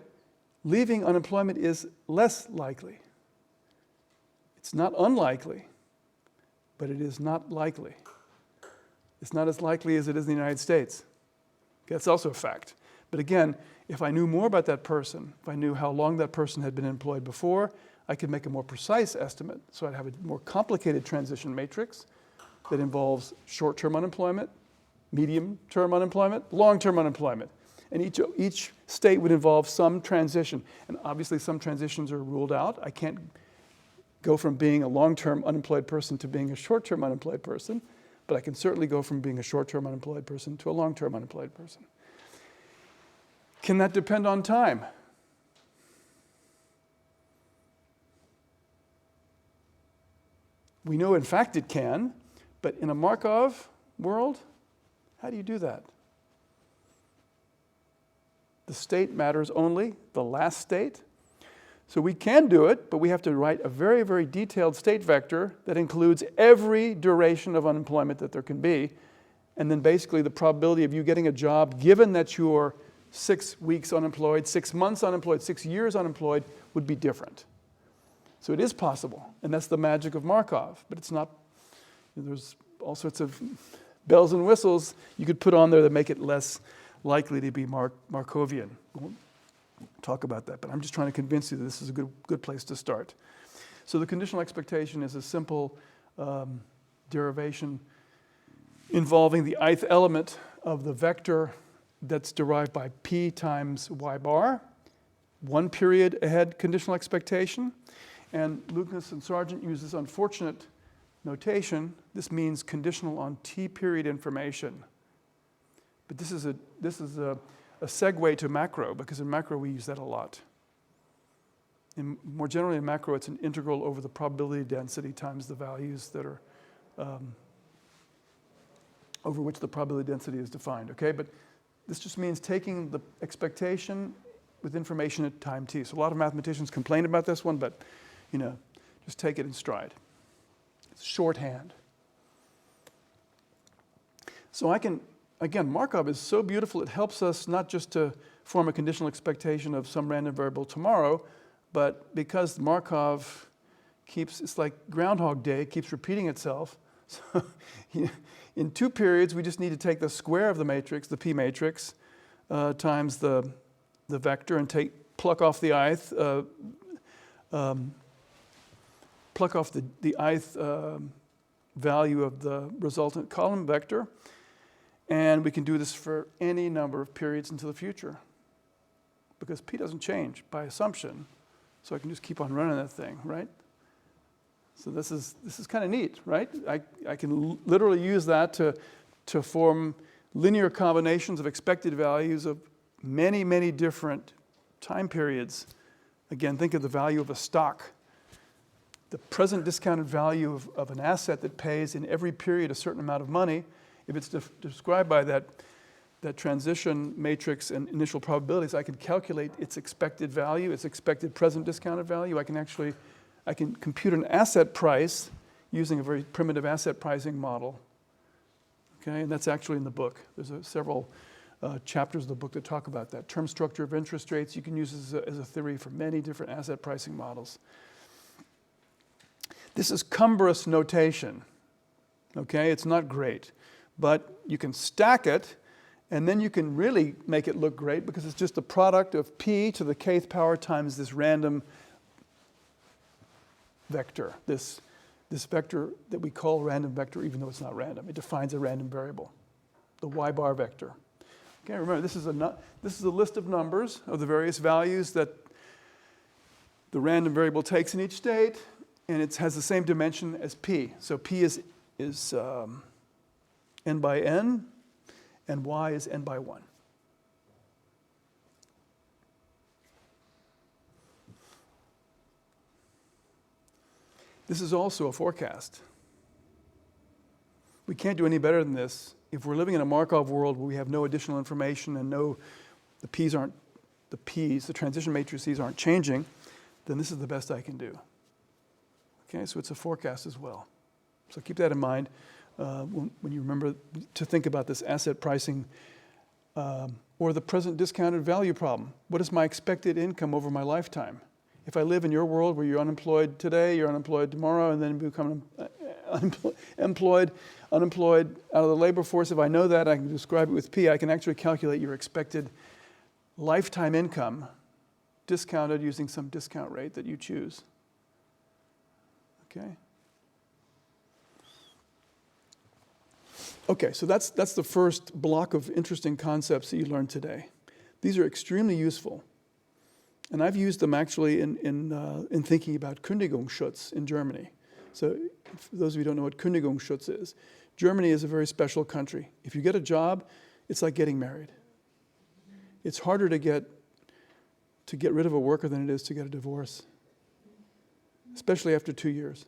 leaving unemployment is less likely. It's not unlikely, but it is not likely. It's not as likely as it is in the United States. That's also a fact. But again, if I knew more about that person, if I knew how long that person had been employed before, I could make a more precise estimate. So I'd have a more complicated transition matrix that involves short-term unemployment, medium-term unemployment, long-term unemployment. And each state would involve some transition. And obviously some transitions are ruled out. I can't go from being a long-term unemployed person to being a short-term unemployed person, but I can certainly go from being a short-term unemployed person to a long-term unemployed person. Can that depend on time? We know in fact it can, but in a Markov world, how do you do that? The state matters only, the last state. So we can do it, but we have to write a very, very detailed state vector that includes every duration of unemployment that there can be, and then basically the probability of you getting a job, given that you're 6 weeks unemployed, 6 months unemployed, 6 years unemployed, would be different. So it is possible, and that's the magic of Markov, but it's not, there's all sorts of bells and whistles you could put on there that make it less likely to be Markovian. We won't talk about that, but I'm just trying to convince you that this is a good place to start. So the conditional expectation is a simple derivation involving the ith element of the vector that's derived by p times y bar, 1 period ahead conditional expectation. And Lucas and Sargent use this unfortunate notation. This means conditional on t period information. But this is a segue to macro, because in macro we use that a lot. More generally in macro, it's an integral over the probability density times the values that are over which the probability density is defined. Okay, but this just means taking the expectation with information at time t. So a lot of mathematicians complain about this one, but just take it in stride. It's shorthand. So I can, again, Markov is so beautiful, it helps us not just to form a conditional expectation of some random variable tomorrow, but because Markov keeps, it's like Groundhog Day, it keeps repeating itself. So in 2 periods, we just need to take the square of the matrix, the P matrix, times the vector and pluck off the ith, pluck off the ith value of the resultant column vector. And we can do this for any number of periods into the future, because P doesn't change by assumption. So I can just keep on running that thing, right? So this is kind of neat, right? I can literally use that to form linear combinations of expected values of many, many different time periods. Again, think of the value of a stock. The present discounted value of an asset that pays in every period a certain amount of money, if it's described by that transition matrix and initial probabilities, I can calculate its expected value, its expected present discounted value. I can compute an asset price using a very primitive asset pricing model. Okay, and that's actually in the book. There's several chapters of the book that talk about that. Term structure of interest rates, you can use as a theory for many different asset pricing models. This is cumbrous notation. Okay, it's not great. but you can stack it, and then you can really make it look great because it's just the product of p to the kth power times this random vector, this vector that we call random vector even though it's not random. It defines a random variable, the y bar vector. Okay, remember this is a list of numbers of the various values that the random variable takes in each state, and it has the same dimension as p. So p is n by n, and y is n by 1. This is also a forecast. We can't do any better than this. If we're living in a Markov world where we have no additional information and the transition matrices aren't changing, then this is the best I can do. Okay, so it's a forecast as well. So keep that in mind when you remember to think about this asset pricing or the present discounted value problem. What is my expected income over my lifetime? If I live in your world where you're unemployed today, you're unemployed tomorrow, and then become unemployed out of the labor force, if I know that, I can describe it with P, I can actually calculate your expected lifetime income discounted using some discount rate that you choose. Okay? Okay, so that's the first block of interesting concepts that you learned today. These are extremely useful. And I've used them actually in thinking about Kündigungsschutz in Germany. So for those of you who don't know what Kündigungsschutz is, Germany is a very special country. If you get a job, it's like getting married. It's harder to get rid of a worker than it is to get a divorce, especially after 2 years.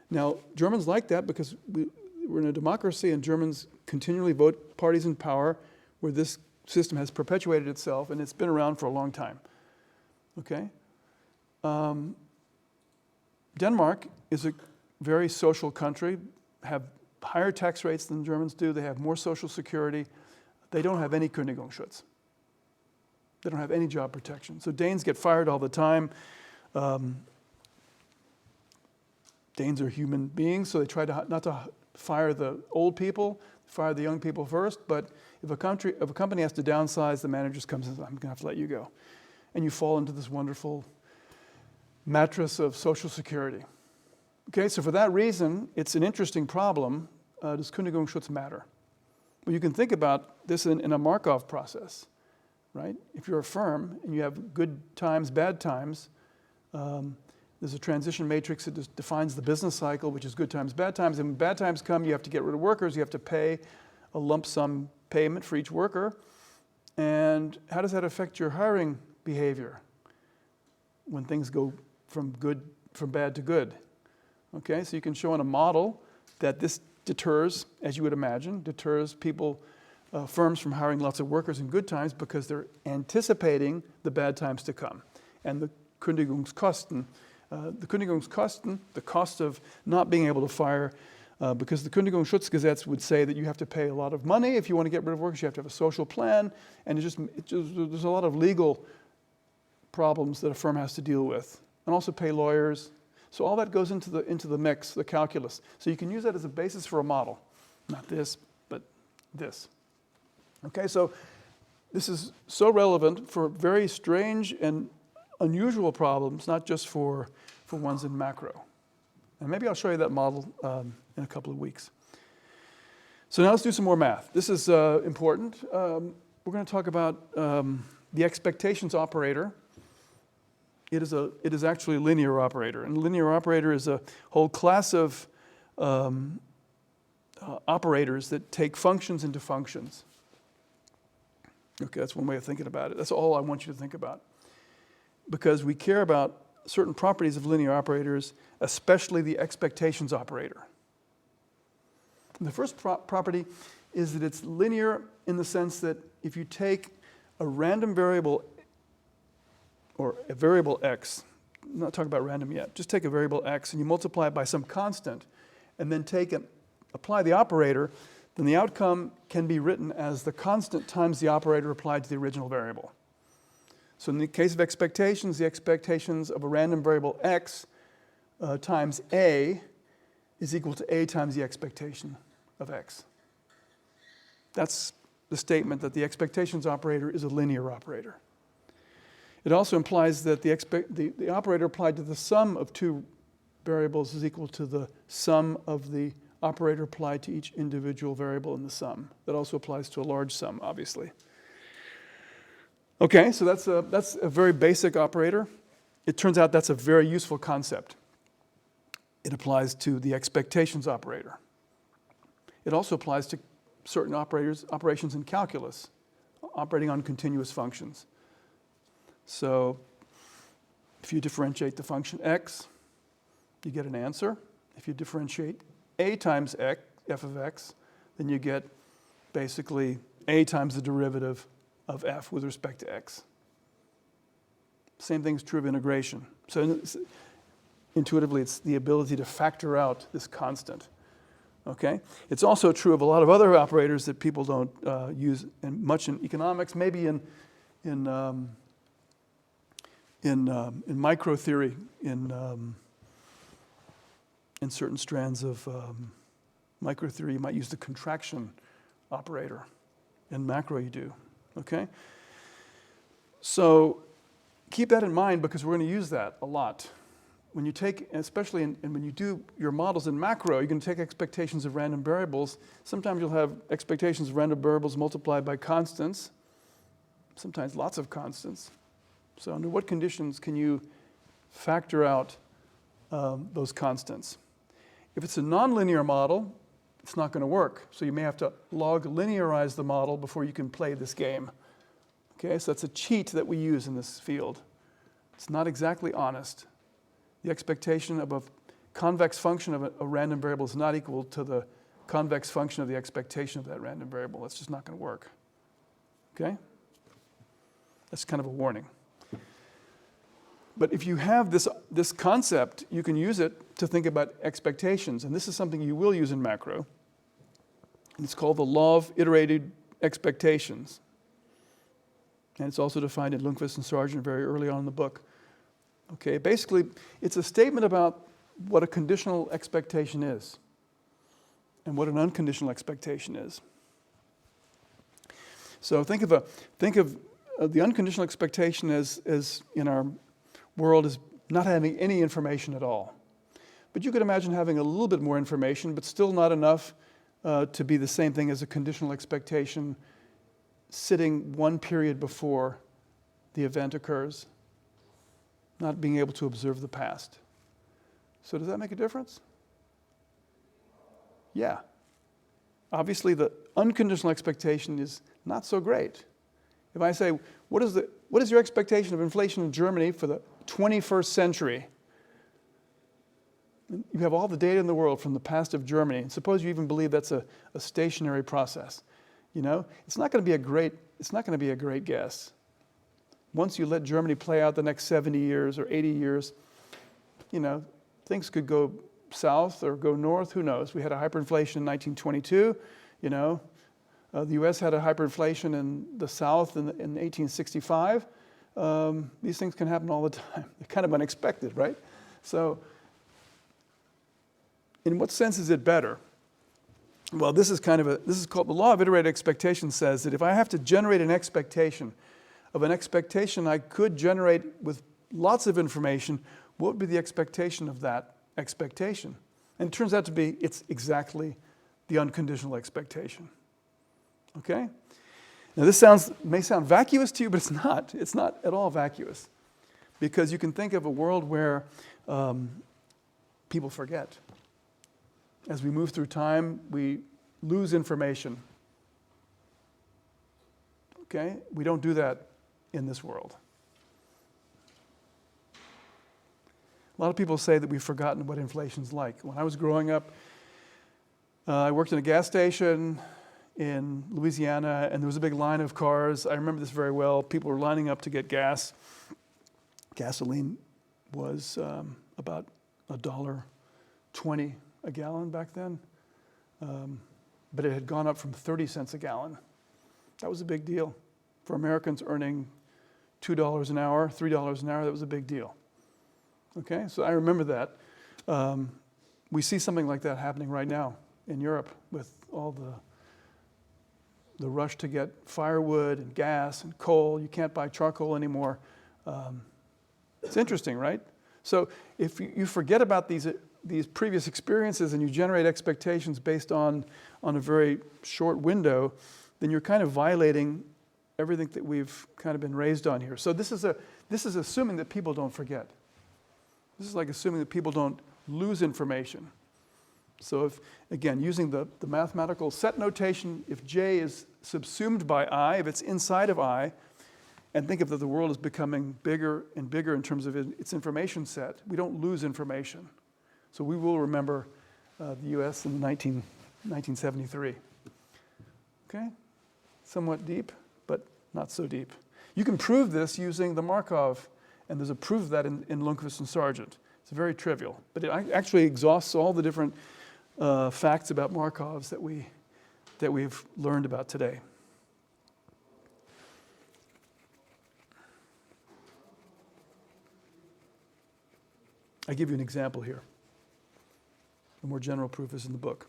Now, Germans like that because we're in a democracy and Germans continually vote parties in power where this system has perpetuated itself, and it's been around for a long time. Okay? Denmark is a very social country, have higher tax rates than Germans do. They have more social security. They don't have any Kündigungsschutz. They don't have any job protection. So Danes get fired all the time. Danes are human beings, so they try not to fire the old people, fire the young people first, but if a company has to downsize, the manager just comes and says, I'm going to have to let you go. And you fall into this wonderful mattress of Social Security. Okay, so for that reason, it's an interesting problem. Does Kündigungsschutz matter? Well, you can think about this in a Markov process, right? If you're a firm and you have good times, bad times, there's a transition matrix that defines the business cycle, which is good times, bad times. And when bad times come, you have to get rid of workers. You have to pay a lump sum payment for each worker. And how does that affect your hiring behavior when things go from bad to good? Okay, so you can show in a model that this deters, as you would imagine, people, firms from hiring lots of workers in good times because they're anticipating the bad times to come. And the Kündigungskosten, the cost of not being able to fire, because the Kündigungsschutzgesetz would say that you have to pay a lot of money if you want to get rid of workers, you have to have a social plan, and there's a lot of legal problems that a firm has to deal with, and also pay lawyers. So all that goes into the mix, the calculus. So you can use that as a basis for a model. Not this, but this. Okay, so this is so relevant for very strange and unusual problems, not just for ones in macro. And maybe I'll show you that model in a couple of weeks. So now let's do some more math. This is important. We're going to talk about the expectations operator. It is actually a linear operator. And a linear operator is a whole class of operators that take functions into functions. Okay, that's one way of thinking about it. That's all I want you to think about. Because we care about certain properties of linear operators, especially the expectations operator. And the first property is that it's linear in the sense that if you take a random variable or a variable x, I'm not talking about random yet, just take a variable x and you multiply it by some constant and then apply the operator, then the outcome can be written as the constant times the operator applied to the original variable. So in the case of expectations, the expectations of a random variable x times a is equal to a times the expectation of x. That's the statement that the expectations operator is a linear operator. It also implies that the operator applied to the sum of two variables is equal to the sum of the operator applied to each individual variable in the sum. That also applies to a large sum, obviously. Okay, so that's a very basic operator. It turns out that's a very useful concept. It applies to the expectations operator. It also applies to certain operations in calculus, operating on continuous functions. So if you differentiate the function x, you get an answer. If you differentiate a times x, f of x, then you get basically a times the derivative of f with respect to x. Same thing is true of integration. So intuitively, it's the ability to factor out this constant. Okay? It's also true of a lot of other operators that people don't use much in economics, maybe in microtheory, in certain strands of microtheory, you might use the contraction operator. In macro, you do. Okay? So keep that in mind because we're going to use that a lot. When you take, especially when you do your models in macro, you're going to take expectations of random variables. Sometimes you'll have expectations of random variables multiplied by constants, sometimes lots of constants. So under what conditions can you factor out those constants? If it's a nonlinear model, it's not going to work. So you may have to log linearize the model before you can play this game. Okay, so that's a cheat that we use in this field. It's not exactly honest. The expectation of a convex function of a random variable is not equal to the convex function of the expectation of that random variable. That's just not going to work. Okay? That's kind of a warning. But if you have this concept, you can use it to think about expectations. And this is something you will use in macro. And it's called the law of iterated expectations. And it's also defined in Lundqvist and Sargent very early on in the book. Okay, basically, it's a statement about what a conditional expectation is and what an unconditional expectation is. So think of the unconditional expectation as in our world as not having any information at all. But you could imagine having a little bit more information, but still not enough to be the same thing as a conditional expectation sitting one period before the event occurs, not being able to observe the past. So does that make a difference? Yeah. Obviously, the unconditional expectation is not so great. If I say, what is your expectation of inflation in Germany for the 21st century? You have all the data in the world from the past of Germany, and suppose you even believe that's a stationary process. You know, it's not going to be a great guess. Once you let Germany play out the next 70 years or 80 years, you know, things could go south or go north, who knows? We had a hyperinflation in 1922, you know. The US had a hyperinflation in the South in 1865. These things can happen all the time. They're kind of unexpected, right? So in what sense is it better? Well, this is called the law of iterated expectation says that if I have to generate an expectation of an expectation I could generate with lots of information, what would be the expectation of that expectation? And it turns out to be, it's exactly the unconditional expectation. Okay? Now this may sound vacuous to you, but it's not. It's not at all vacuous. Because you can think of a world where people forget. As we move through time, we lose information. Okay? We don't do that in this world. A lot of people say that we've forgotten what inflation's like. When I was growing up, I worked in a gas station in Louisiana, and there was a big line of cars. I remember this very well. People were lining up to get gas. Gasoline was about $1.20 a gallon back then, but it had gone up from 30 cents a gallon. That was a big deal. For Americans earning $2 an hour, $3 an hour, that was a big deal. Okay, so I remember that. We see something like that happening right now in Europe with all the rush to get firewood and gas and coal. You can't buy charcoal anymore. It's interesting, right? So if you forget about these previous experiences and you generate expectations based on a very short window, then you're kind of violating everything that we've kind of been raised on here. So this is assuming that people don't forget. This is like assuming that people don't lose information. So if, again, using the mathematical set notation, if J is subsumed by I, if it's inside of I, and think of that the world is becoming bigger and bigger in terms of its information set, we don't lose information. So we will remember the US in 1973. Okay? Somewhat deep, but not so deep. You can prove this using the Markov, and there's a proof of that in Lundquist and Sargent. It's very trivial, but it actually exhausts all the different facts about Markovs that we've learned about today. I give you an example here. The more general proof is in the book.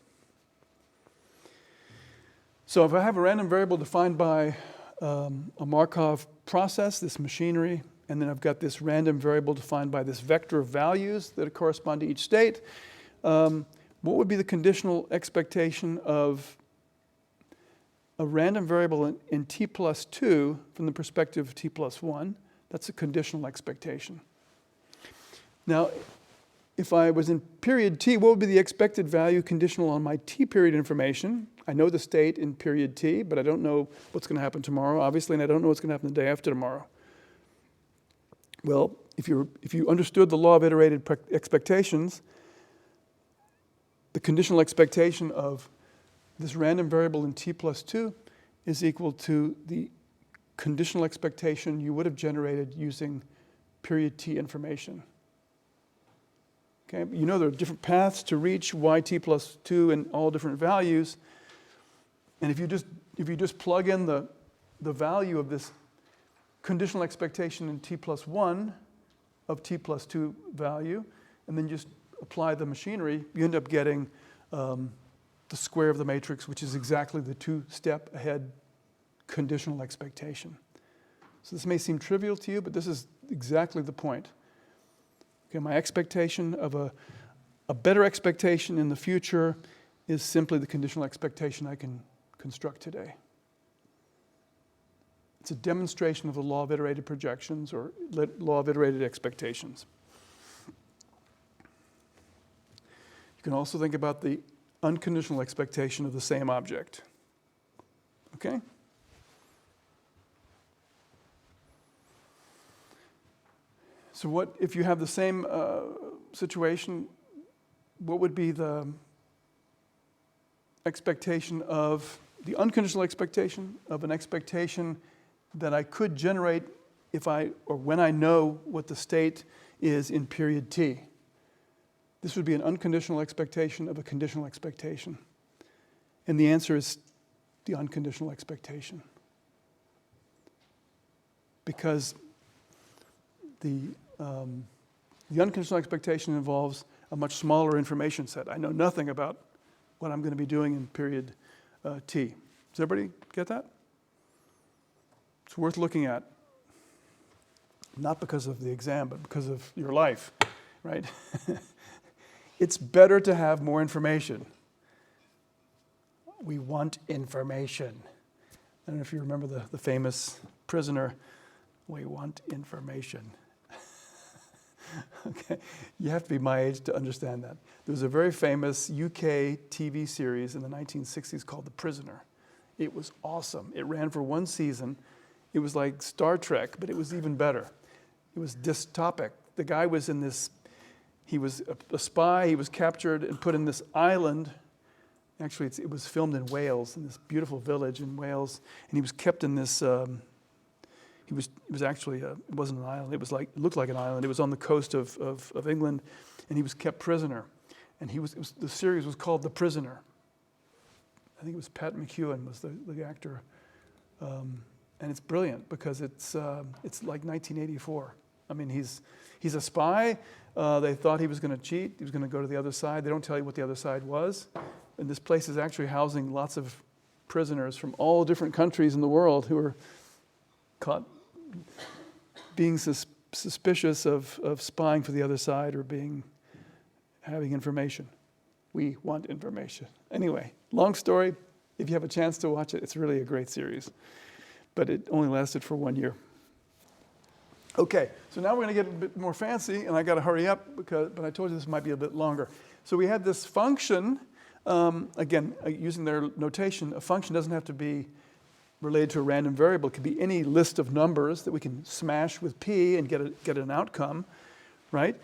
So if I have a random variable defined by a Markov process, this machinery, and then I've got this random variable defined by this vector of values that correspond to each state, what would be the conditional expectation of a random variable in t plus 2 from the perspective of t plus 1? That's a conditional expectation. Now, if I was in period t, what would be the expected value conditional on my t period information? I know the state in period t, but I don't know what's going to happen tomorrow, obviously, and I don't know what's going to happen the day after tomorrow. Well, if you understood the law of iterated expectations, the conditional expectation of this random variable in t plus 2 is equal to the conditional expectation you would have generated using period t information. Okay, you know there are different paths to reach yt plus 2 in all different values. And if you just plug in the value of this conditional expectation in t plus 1 of t plus 2 value, and then just apply the machinery, you end up getting the square of the matrix, which is exactly the two-step ahead conditional expectation. So this may seem trivial to you, but this is exactly the point. Okay, my expectation of a better expectation in the future is simply the conditional expectation I can construct today. It's a demonstration of the law of iterated projections or law of iterated expectations. You can also think about the unconditional expectation of the same object. Okay? So what if you have the same situation, what would be the expectation of the unconditional expectation of an expectation that I could generate when I know what the state is in period t? This would be an unconditional expectation of a conditional expectation. And the answer is the unconditional expectation. Because the unconditional expectation involves a much smaller information set. I know nothing about what I'm going to be doing in period t. Does everybody get that? It's worth looking at. Not because of the exam, but because of your life, right? It's better to have more information. We want information. I don't know if you remember the famous prisoner, we want information. Okay, you have to be my age to understand that. There was a very famous UK TV series in the 1960s called The Prisoner. It was awesome. It ran for one season. It was like Star Trek, but it was even better. It was dystopic. The guy was in this, he was a spy. He was captured and put in this island. Actually, it was filmed in Wales, in this beautiful village in Wales. And he was kept in this, it was actually, it wasn't an island. It looked like an island. It was on the coast of England. And he was kept prisoner. And the series was called The Prisoner. I think it was Pat McEwen was the actor. And it's brilliant because it's like 1984. I mean, he's a spy. They thought he was going to cheat. He was going to go to the other side. They don't tell you what the other side was. And this place is actually housing lots of prisoners from all different countries in the world who are caught being suspicious of spying for the other side or having information. We want information. Anyway, long story. If you have a chance to watch it, it's really a great series. But it only lasted for 1 year. Okay, so now we're going to get a bit more fancy, and I got to hurry up, but I told you this might be a bit longer. So we had this function. Again, using their notation, a function doesn't have to be related to a random variable. It could be any list of numbers that we can smash with p and get an outcome, right?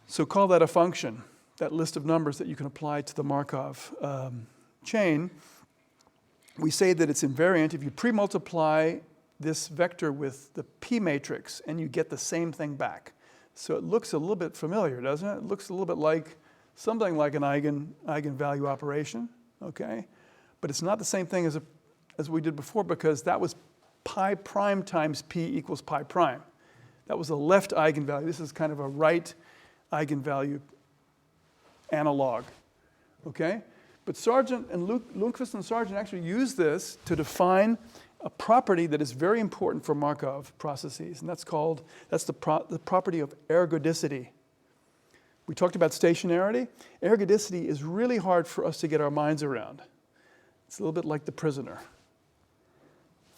So call that a function, that list of numbers that you can apply to the Markov chain. We say that it's invariant if you pre-multiply this vector with the p matrix and you get the same thing back. So it looks a little bit familiar, doesn't it? It looks a little bit like something like an eigenvalue operation, okay? But it's not the same thing as we did before, because that was pi prime times p equals pi prime. That was a left eigenvalue. This is kind of a right eigenvalue analog, okay? But Sargent and Lundqvist and Sargent actually used this to define a property that is very important for Markov processes, and that's the property of ergodicity. We talked about stationarity. Ergodicity is really hard for us to get our minds around. It's a little bit like the prisoner.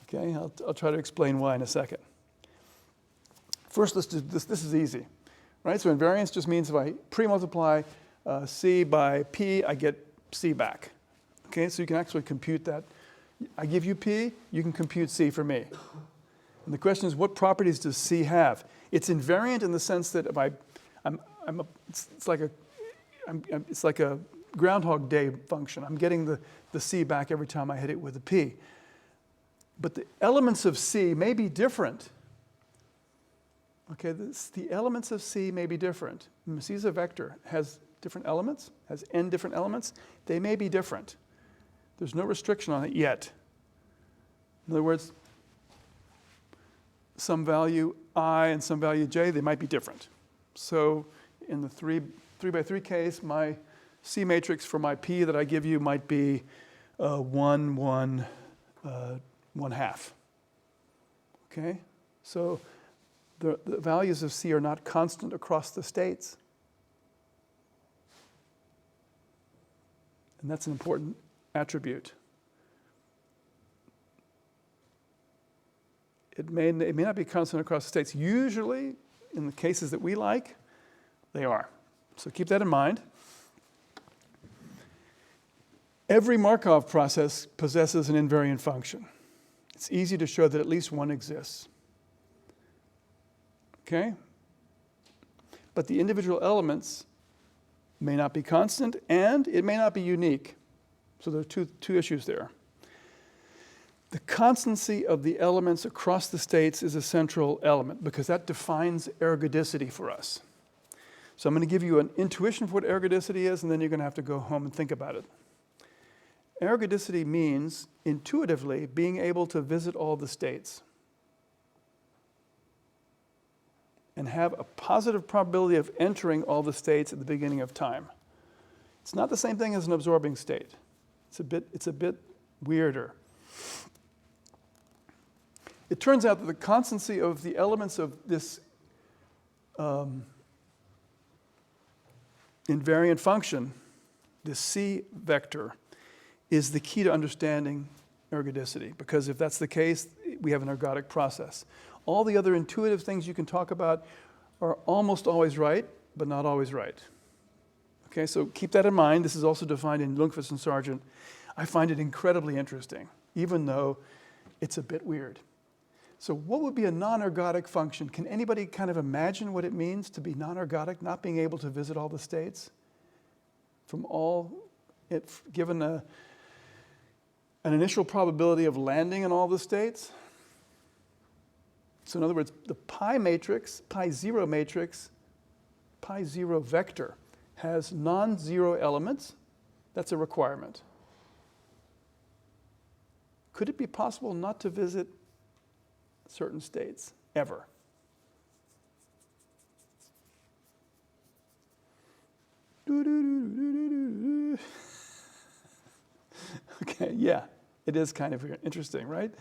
Okay, I'll try to explain why in a second. First, let's do this. This is easy, right? So invariance just means if I pre-multiply c by p, I get c back. Okay, so you can actually compute that. I give you p, you can compute c for me. And the question is, what properties does c have? It's invariant in the sense that if it's like a Groundhog Day function. I'm getting the c back every time I hit it with a p. But the elements of c may be different. Okay, the elements of c may be different. C is a vector, has different elements, has n different elements. They may be different. There's no restriction on it yet. In other words, some value I and some value j, they might be different. So in the 3 by 3 case, my C matrix for my P that I give you might be 1, 1, 1/2. Okay? So the values of C are not constant across the states. And that's an important attribute. It may not be constant across the states. Usually, in the cases that we like, they are. So keep that in mind. Every Markov process possesses an invariant function. It's easy to show that at least one exists. Okay? But the individual elements may not be constant, and it may not be unique. So there are two issues there. The constancy of the elements across the states is a central element because that defines ergodicity for us. So I'm going to give you an intuition for what ergodicity is, and then you're going to have to go home and think about it. Ergodicity means, intuitively, being able to visit all the states and have a positive probability of entering all the states at the beginning of time. It's not the same thing as an absorbing state. It's a bit weirder. It turns out that the constancy of the elements of this invariant function, this C vector, is the key to understanding ergodicity, because if that's the case, we have an ergodic process. All the other intuitive things you can talk about are almost always right, but not always right. Okay, so keep that in mind. This is also defined in Lundqvist and Sargent. I find it incredibly interesting, even though it's a bit weird. So what would be a non-ergodic function? Can anybody kind of imagine what it means to be non-ergodic, not being able to visit all the states? Given an initial probability of landing in all the states? So in other words, the pi matrix, pi zero matrix, pi zero vector has non-zero elements. That's a requirement. Could it be possible not to visit certain states ever? Okay, yeah, it is kind of interesting, right?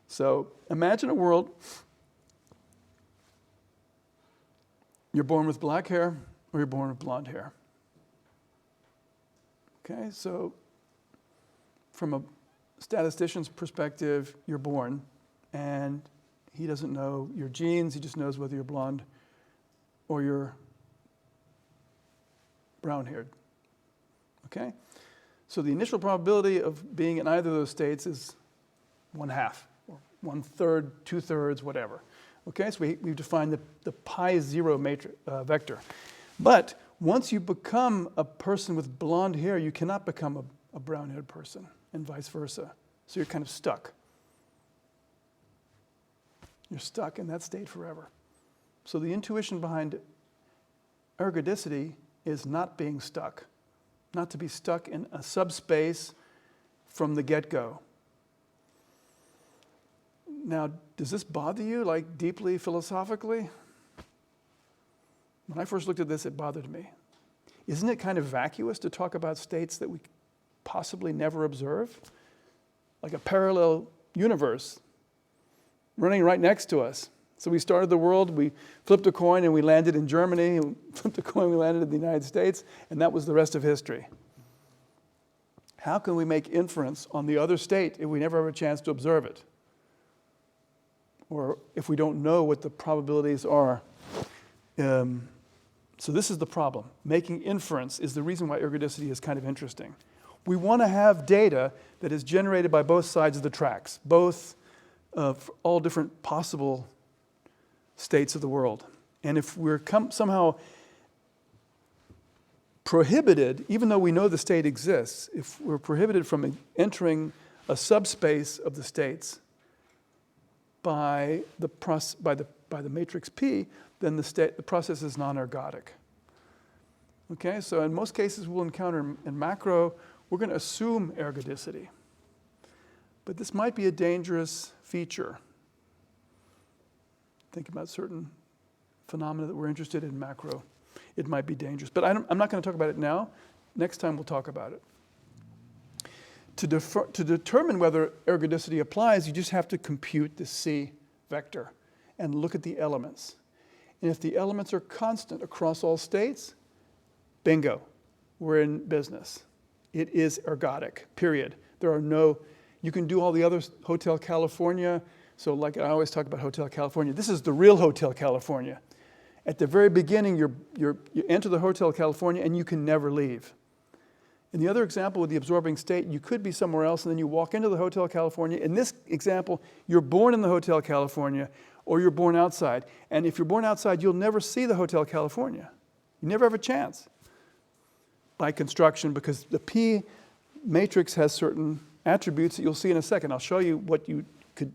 So imagine a world, you're born with black hair or you're born with blonde hair. Okay, so from a statistician's perspective, you're born, and he doesn't know your genes, he just knows whether you're blonde or you're brown-haired. Okay? So the initial probability of being in either of those states is 1/2, or 1/3, 2/3, whatever. Okay, so we've defined the pi0 matrix, vector. But once you become a person with blonde hair, you cannot become a brown-haired person, and vice versa. So you're kind of stuck. You're stuck in that state forever. So the intuition behind ergodicity is not being stuck, not to be stuck in a subspace from the get-go. Now, does this bother you, like, deeply philosophically? When I first looked at this, it bothered me. Isn't it kind of vacuous to talk about states that we possibly never observe? Like a parallel universe running right next to us. So we started the world, we flipped a coin and we landed in Germany, and flipped a coin, we landed in the United States, and that was the rest of history. How can we make inference on the other state if we never have a chance to observe it? Or if we don't know what the probabilities are? So this is the problem. Making inference is the reason why ergodicity is kind of interesting. We want to have data that is generated by both sides of the tracks, both for all different possible states of the world. And if we're somehow prohibited, even though we know the state exists, if we're prohibited from entering a subspace of the states by the matrix P, then the process is non-ergodic. Okay, so in most cases we'll encounter in macro, we're going to assume ergodicity. But this might be a dangerous feature. Think about certain phenomena that we're interested in macro. It might be dangerous. But I'm not going to talk about it now. Next time we'll talk about it. To determine whether ergodicity applies, you just have to compute the C vector and look at the elements. And if the elements are constant across all states, bingo, we're in business. It is ergodic, period. There are no, you can do all the other Hotel California. So like I always talk about Hotel California, this is the real Hotel California. At the very beginning, you enter the Hotel California and you can never leave. In the other example with the absorbing state, you could be somewhere else and then you walk into the Hotel California. In this example, you're born in the Hotel California or you're born outside. And if you're born outside, you'll never see the Hotel California. You never have a chance by construction because the P matrix has certain attributes that you'll see in a second. I'll show you what you could,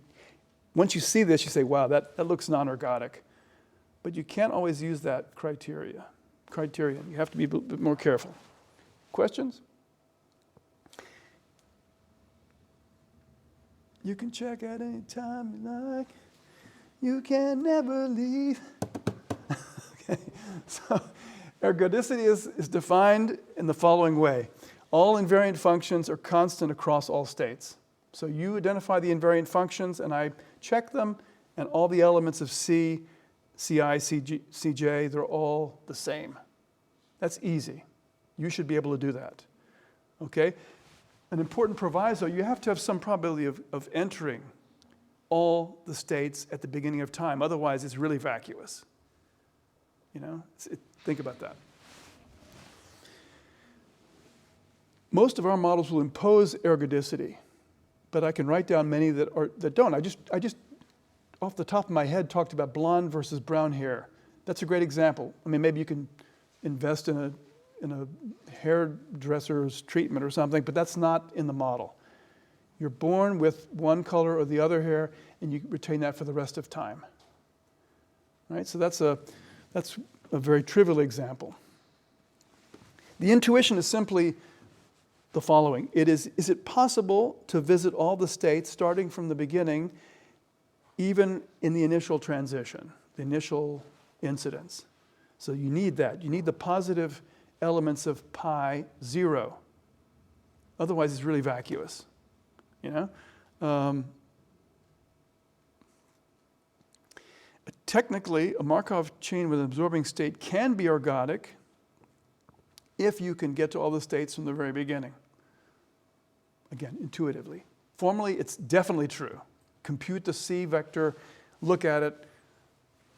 once you see this, you say, wow, that looks non-ergodic. But you can't always use that criterion. You have to be a bit more careful. Questions? You can check at any time you like. You can never leave. Okay, so ergodicity is defined in the following way. All invariant functions are constant across all states. So you identify the invariant functions, and I check them, and all the elements of C, Ci, Cj, they're all the same. That's easy. You should be able to do that. Okay? An important proviso, you have to have some probability of entering all the states at the beginning of time. Otherwise, it's really vacuous. You know? Think about that. Most of our models will impose ergodicity, but I can write down many that don't. I just off the top of my head talked about blonde versus brown hair. That's a great example. I mean, maybe you can invest in a hairdresser's treatment or something, but that's not in the model. You're born with one color or the other hair, and you retain that for the rest of time. Right? So that's a very trivial example. The intuition is simply the following. Is it possible to visit all the states starting from the beginning, even in the initial transition, the initial incidence? So you need that. You need the positive elements of pi 0. Otherwise, it's really vacuous. you know? Technically, a Markov chain with an absorbing state can be ergodic if you can get to all the states from the very beginning. Again, intuitively. Formally, it's definitely true. Compute the C vector, look at it.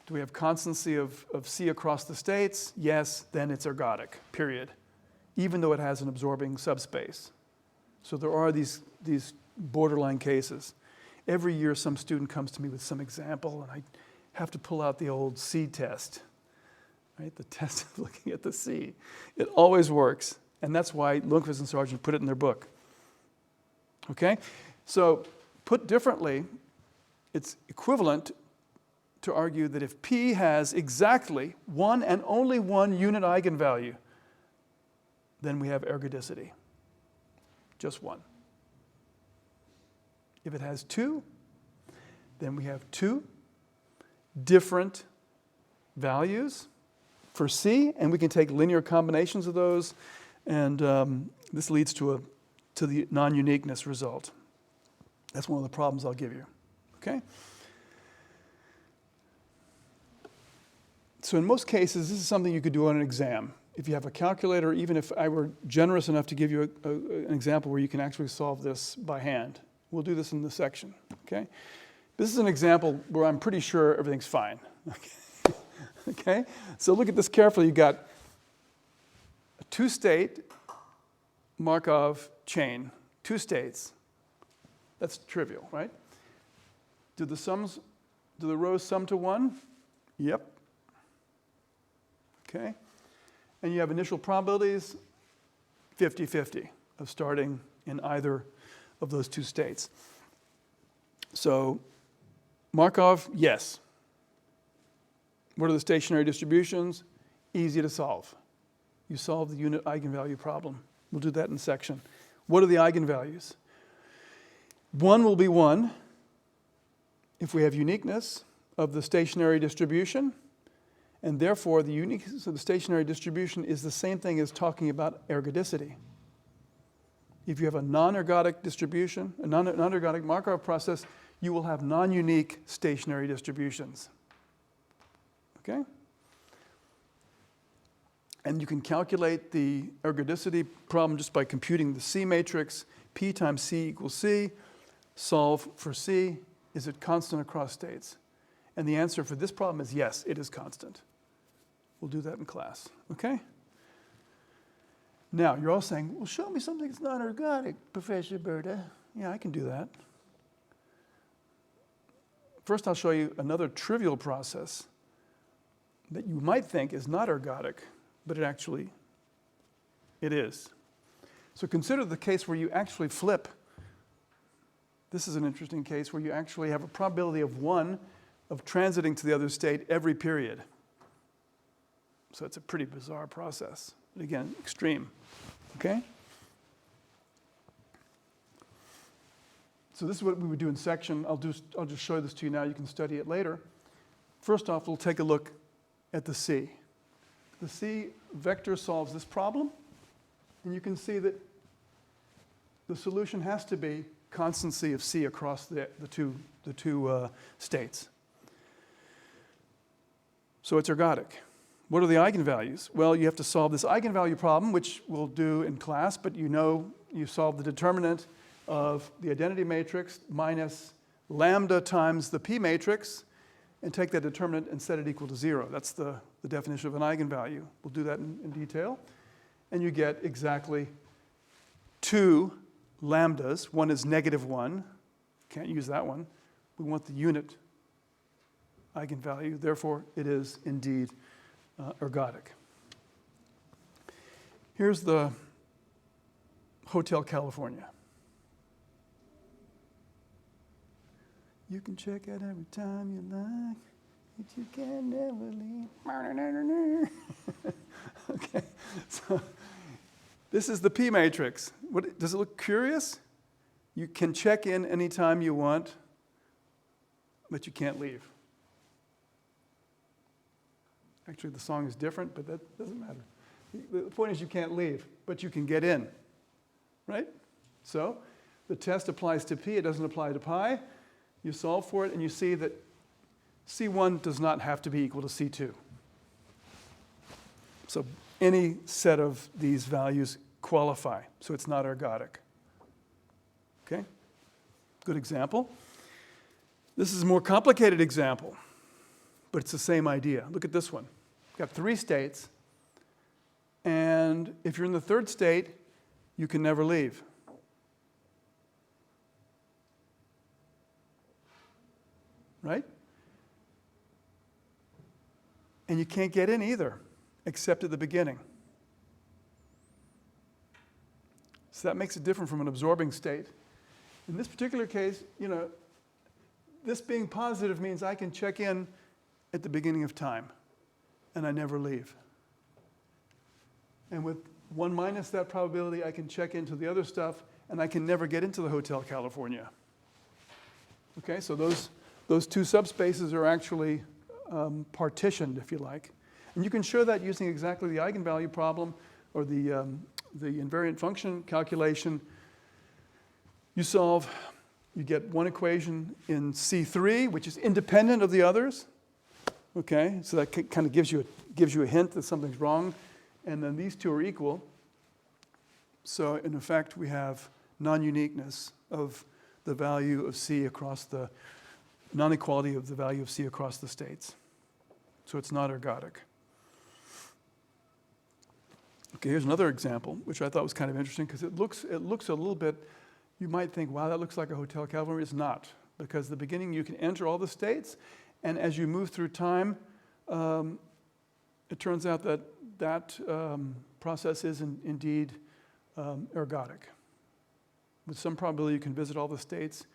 Do we have constancy of C across the states? Yes, then it's ergodic, period. Even though it has an absorbing subspace. So there are these borderline cases. Every year some student comes to me with some example, and I have to pull out the old C test, right? The test of looking at the C. It always works, and that's why Lundqvist and Sargent put it in their book. Okay? So put differently, it's equivalent to argue that if P has exactly one and only one unit eigenvalue, then we have ergodicity. Just one. If it has two, then we have two different values for C, and we can take linear combinations of those, and this leads to the non-uniqueness result. That's one of the problems I'll give you. Okay? So in most cases, this is something you could do on an exam. If you have a calculator, even if I were generous enough to give you an example where you can actually solve this by hand. We'll do this in the section, okay? This is an example where I'm pretty sure everything's fine, okay? So look at this carefully. You've got a two-state Markov chain, two states. That's trivial, right? Do the rows sum to 1? Yep. Okay? And you have initial probabilities 50-50 of starting in either of those two states. So Markov, yes. What are the stationary distributions? Easy to solve. You solve the unit eigenvalue problem. We'll do that in section. What are the eigenvalues? 1 will be 1 if we have uniqueness of the stationary distribution, and therefore the uniqueness of the stationary distribution is the same thing as talking about ergodicity. If you have a non-ergodic distribution, a non-ergodic Markov process, you will have non-unique stationary distributions. Okay? And you can calculate the ergodicity problem just by computing the C matrix. P times C equals C. Solve for C. Is it constant across states? And the answer for this problem is yes, it is constant. We'll do that in class. Okay? Now, you're all saying, well, show me something that's not ergodic, Professor Burda. Yeah, I can do that. First, I'll show you another trivial process that you might think is not ergodic, but it is. So consider the case where you actually flip. This is an interesting case where you actually have a probability of 1 of transiting to the other state every period. So it's a pretty bizarre process. But again, extreme. Okay? So this is what we would do in section. I'll just show this to you now. You can study it later. First off, we'll take a look at the C. The C vector solves this problem, and you can see that the solution has to be constancy of C across the two states. So it's ergodic. What are the eigenvalues? Well, you have to solve this eigenvalue problem, which we'll do in class, but you know you solve the determinant of the identity matrix minus lambda times the P matrix, and take that determinant and set it equal to 0. That's the definition of an eigenvalue. We'll do that in detail. And you get exactly 2 lambdas. One is -1. Can't use that one. We want the unit eigenvalue. Therefore, it is indeed ergodic. Here's the Hotel California. You can check out every time you like, but you can never leave. Okay, so this is the P matrix. Does it look curious? You can check in anytime you want, but you can't leave. Actually, the song is different, but that doesn't matter. The point is you can't leave, but you can get in, right? So The test applies to p, it doesn't apply to pi. You solve for it, and you see that C1 does not have to be equal to C2. So any set of these values qualify, so it's not ergodic. Okay? Good example. This is a more complicated example, but it's the same idea. Look at this one. We've got 3 states, and if you're in the 3rd state, you can never leave. Right? And you can't get in either, except at the beginning. So that makes it different from an absorbing state. In this particular case, this being positive means I can check in at the beginning of time, and I never leave. And with 1 minus that probability, I can check into the other stuff, and I can never get into the Hotel California. Okay, so those 2 subspaces are actually partitioned, if you like. And you can show that using exactly the eigenvalue problem or the invariant function calculation. You solve, you get one equation in C3, which is independent of the others. Okay, so that kind of gives you a hint that something's wrong. And then these 2 are equal. So in effect, we have non-uniqueness of the value of C across the non-equality of the value of C across the states. So it's not ergodic. Okay, here's another example, which I thought was kind of interesting because it looks a little bit, you might think, wow, that looks like a Hotel California. It's not, because at the beginning you can enter all the states, and as you move through time, it turns out that process is indeed ergodic. With some probability you can visit all the states,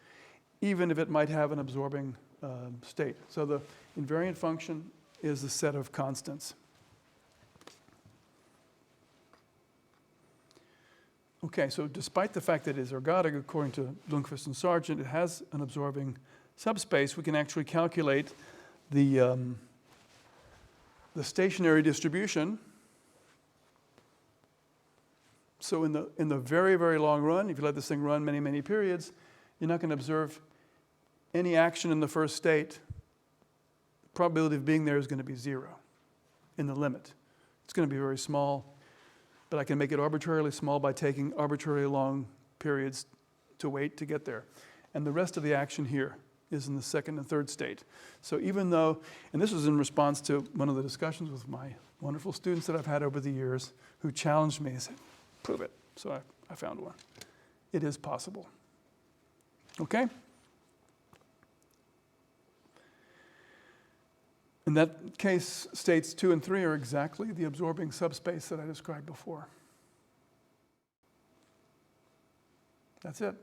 even if it might have an absorbing state. So the invariant function is the set of constants. Okay, so despite the fact that it is ergodic, according to Lundquist and Sargent, it has an absorbing subspace. We can actually calculate the stationary distribution. So in the very, very long run, if you let this thing run many, many periods, you're not going to observe any action in the first state. The probability of being there is going to be 0 in the limit. It's going to be very small, but I can make it arbitrarily small by taking arbitrarily long periods to wait to get there. And the rest of the action here is in the 2nd and 3rd state. So even though, and this was in response to one of the discussions with my wonderful students that I've had over the years who challenged me and said, prove it. So I found one. It is possible. Okay? In that case, states 2 and 3 are exactly the absorbing subspace that I described before. That's it.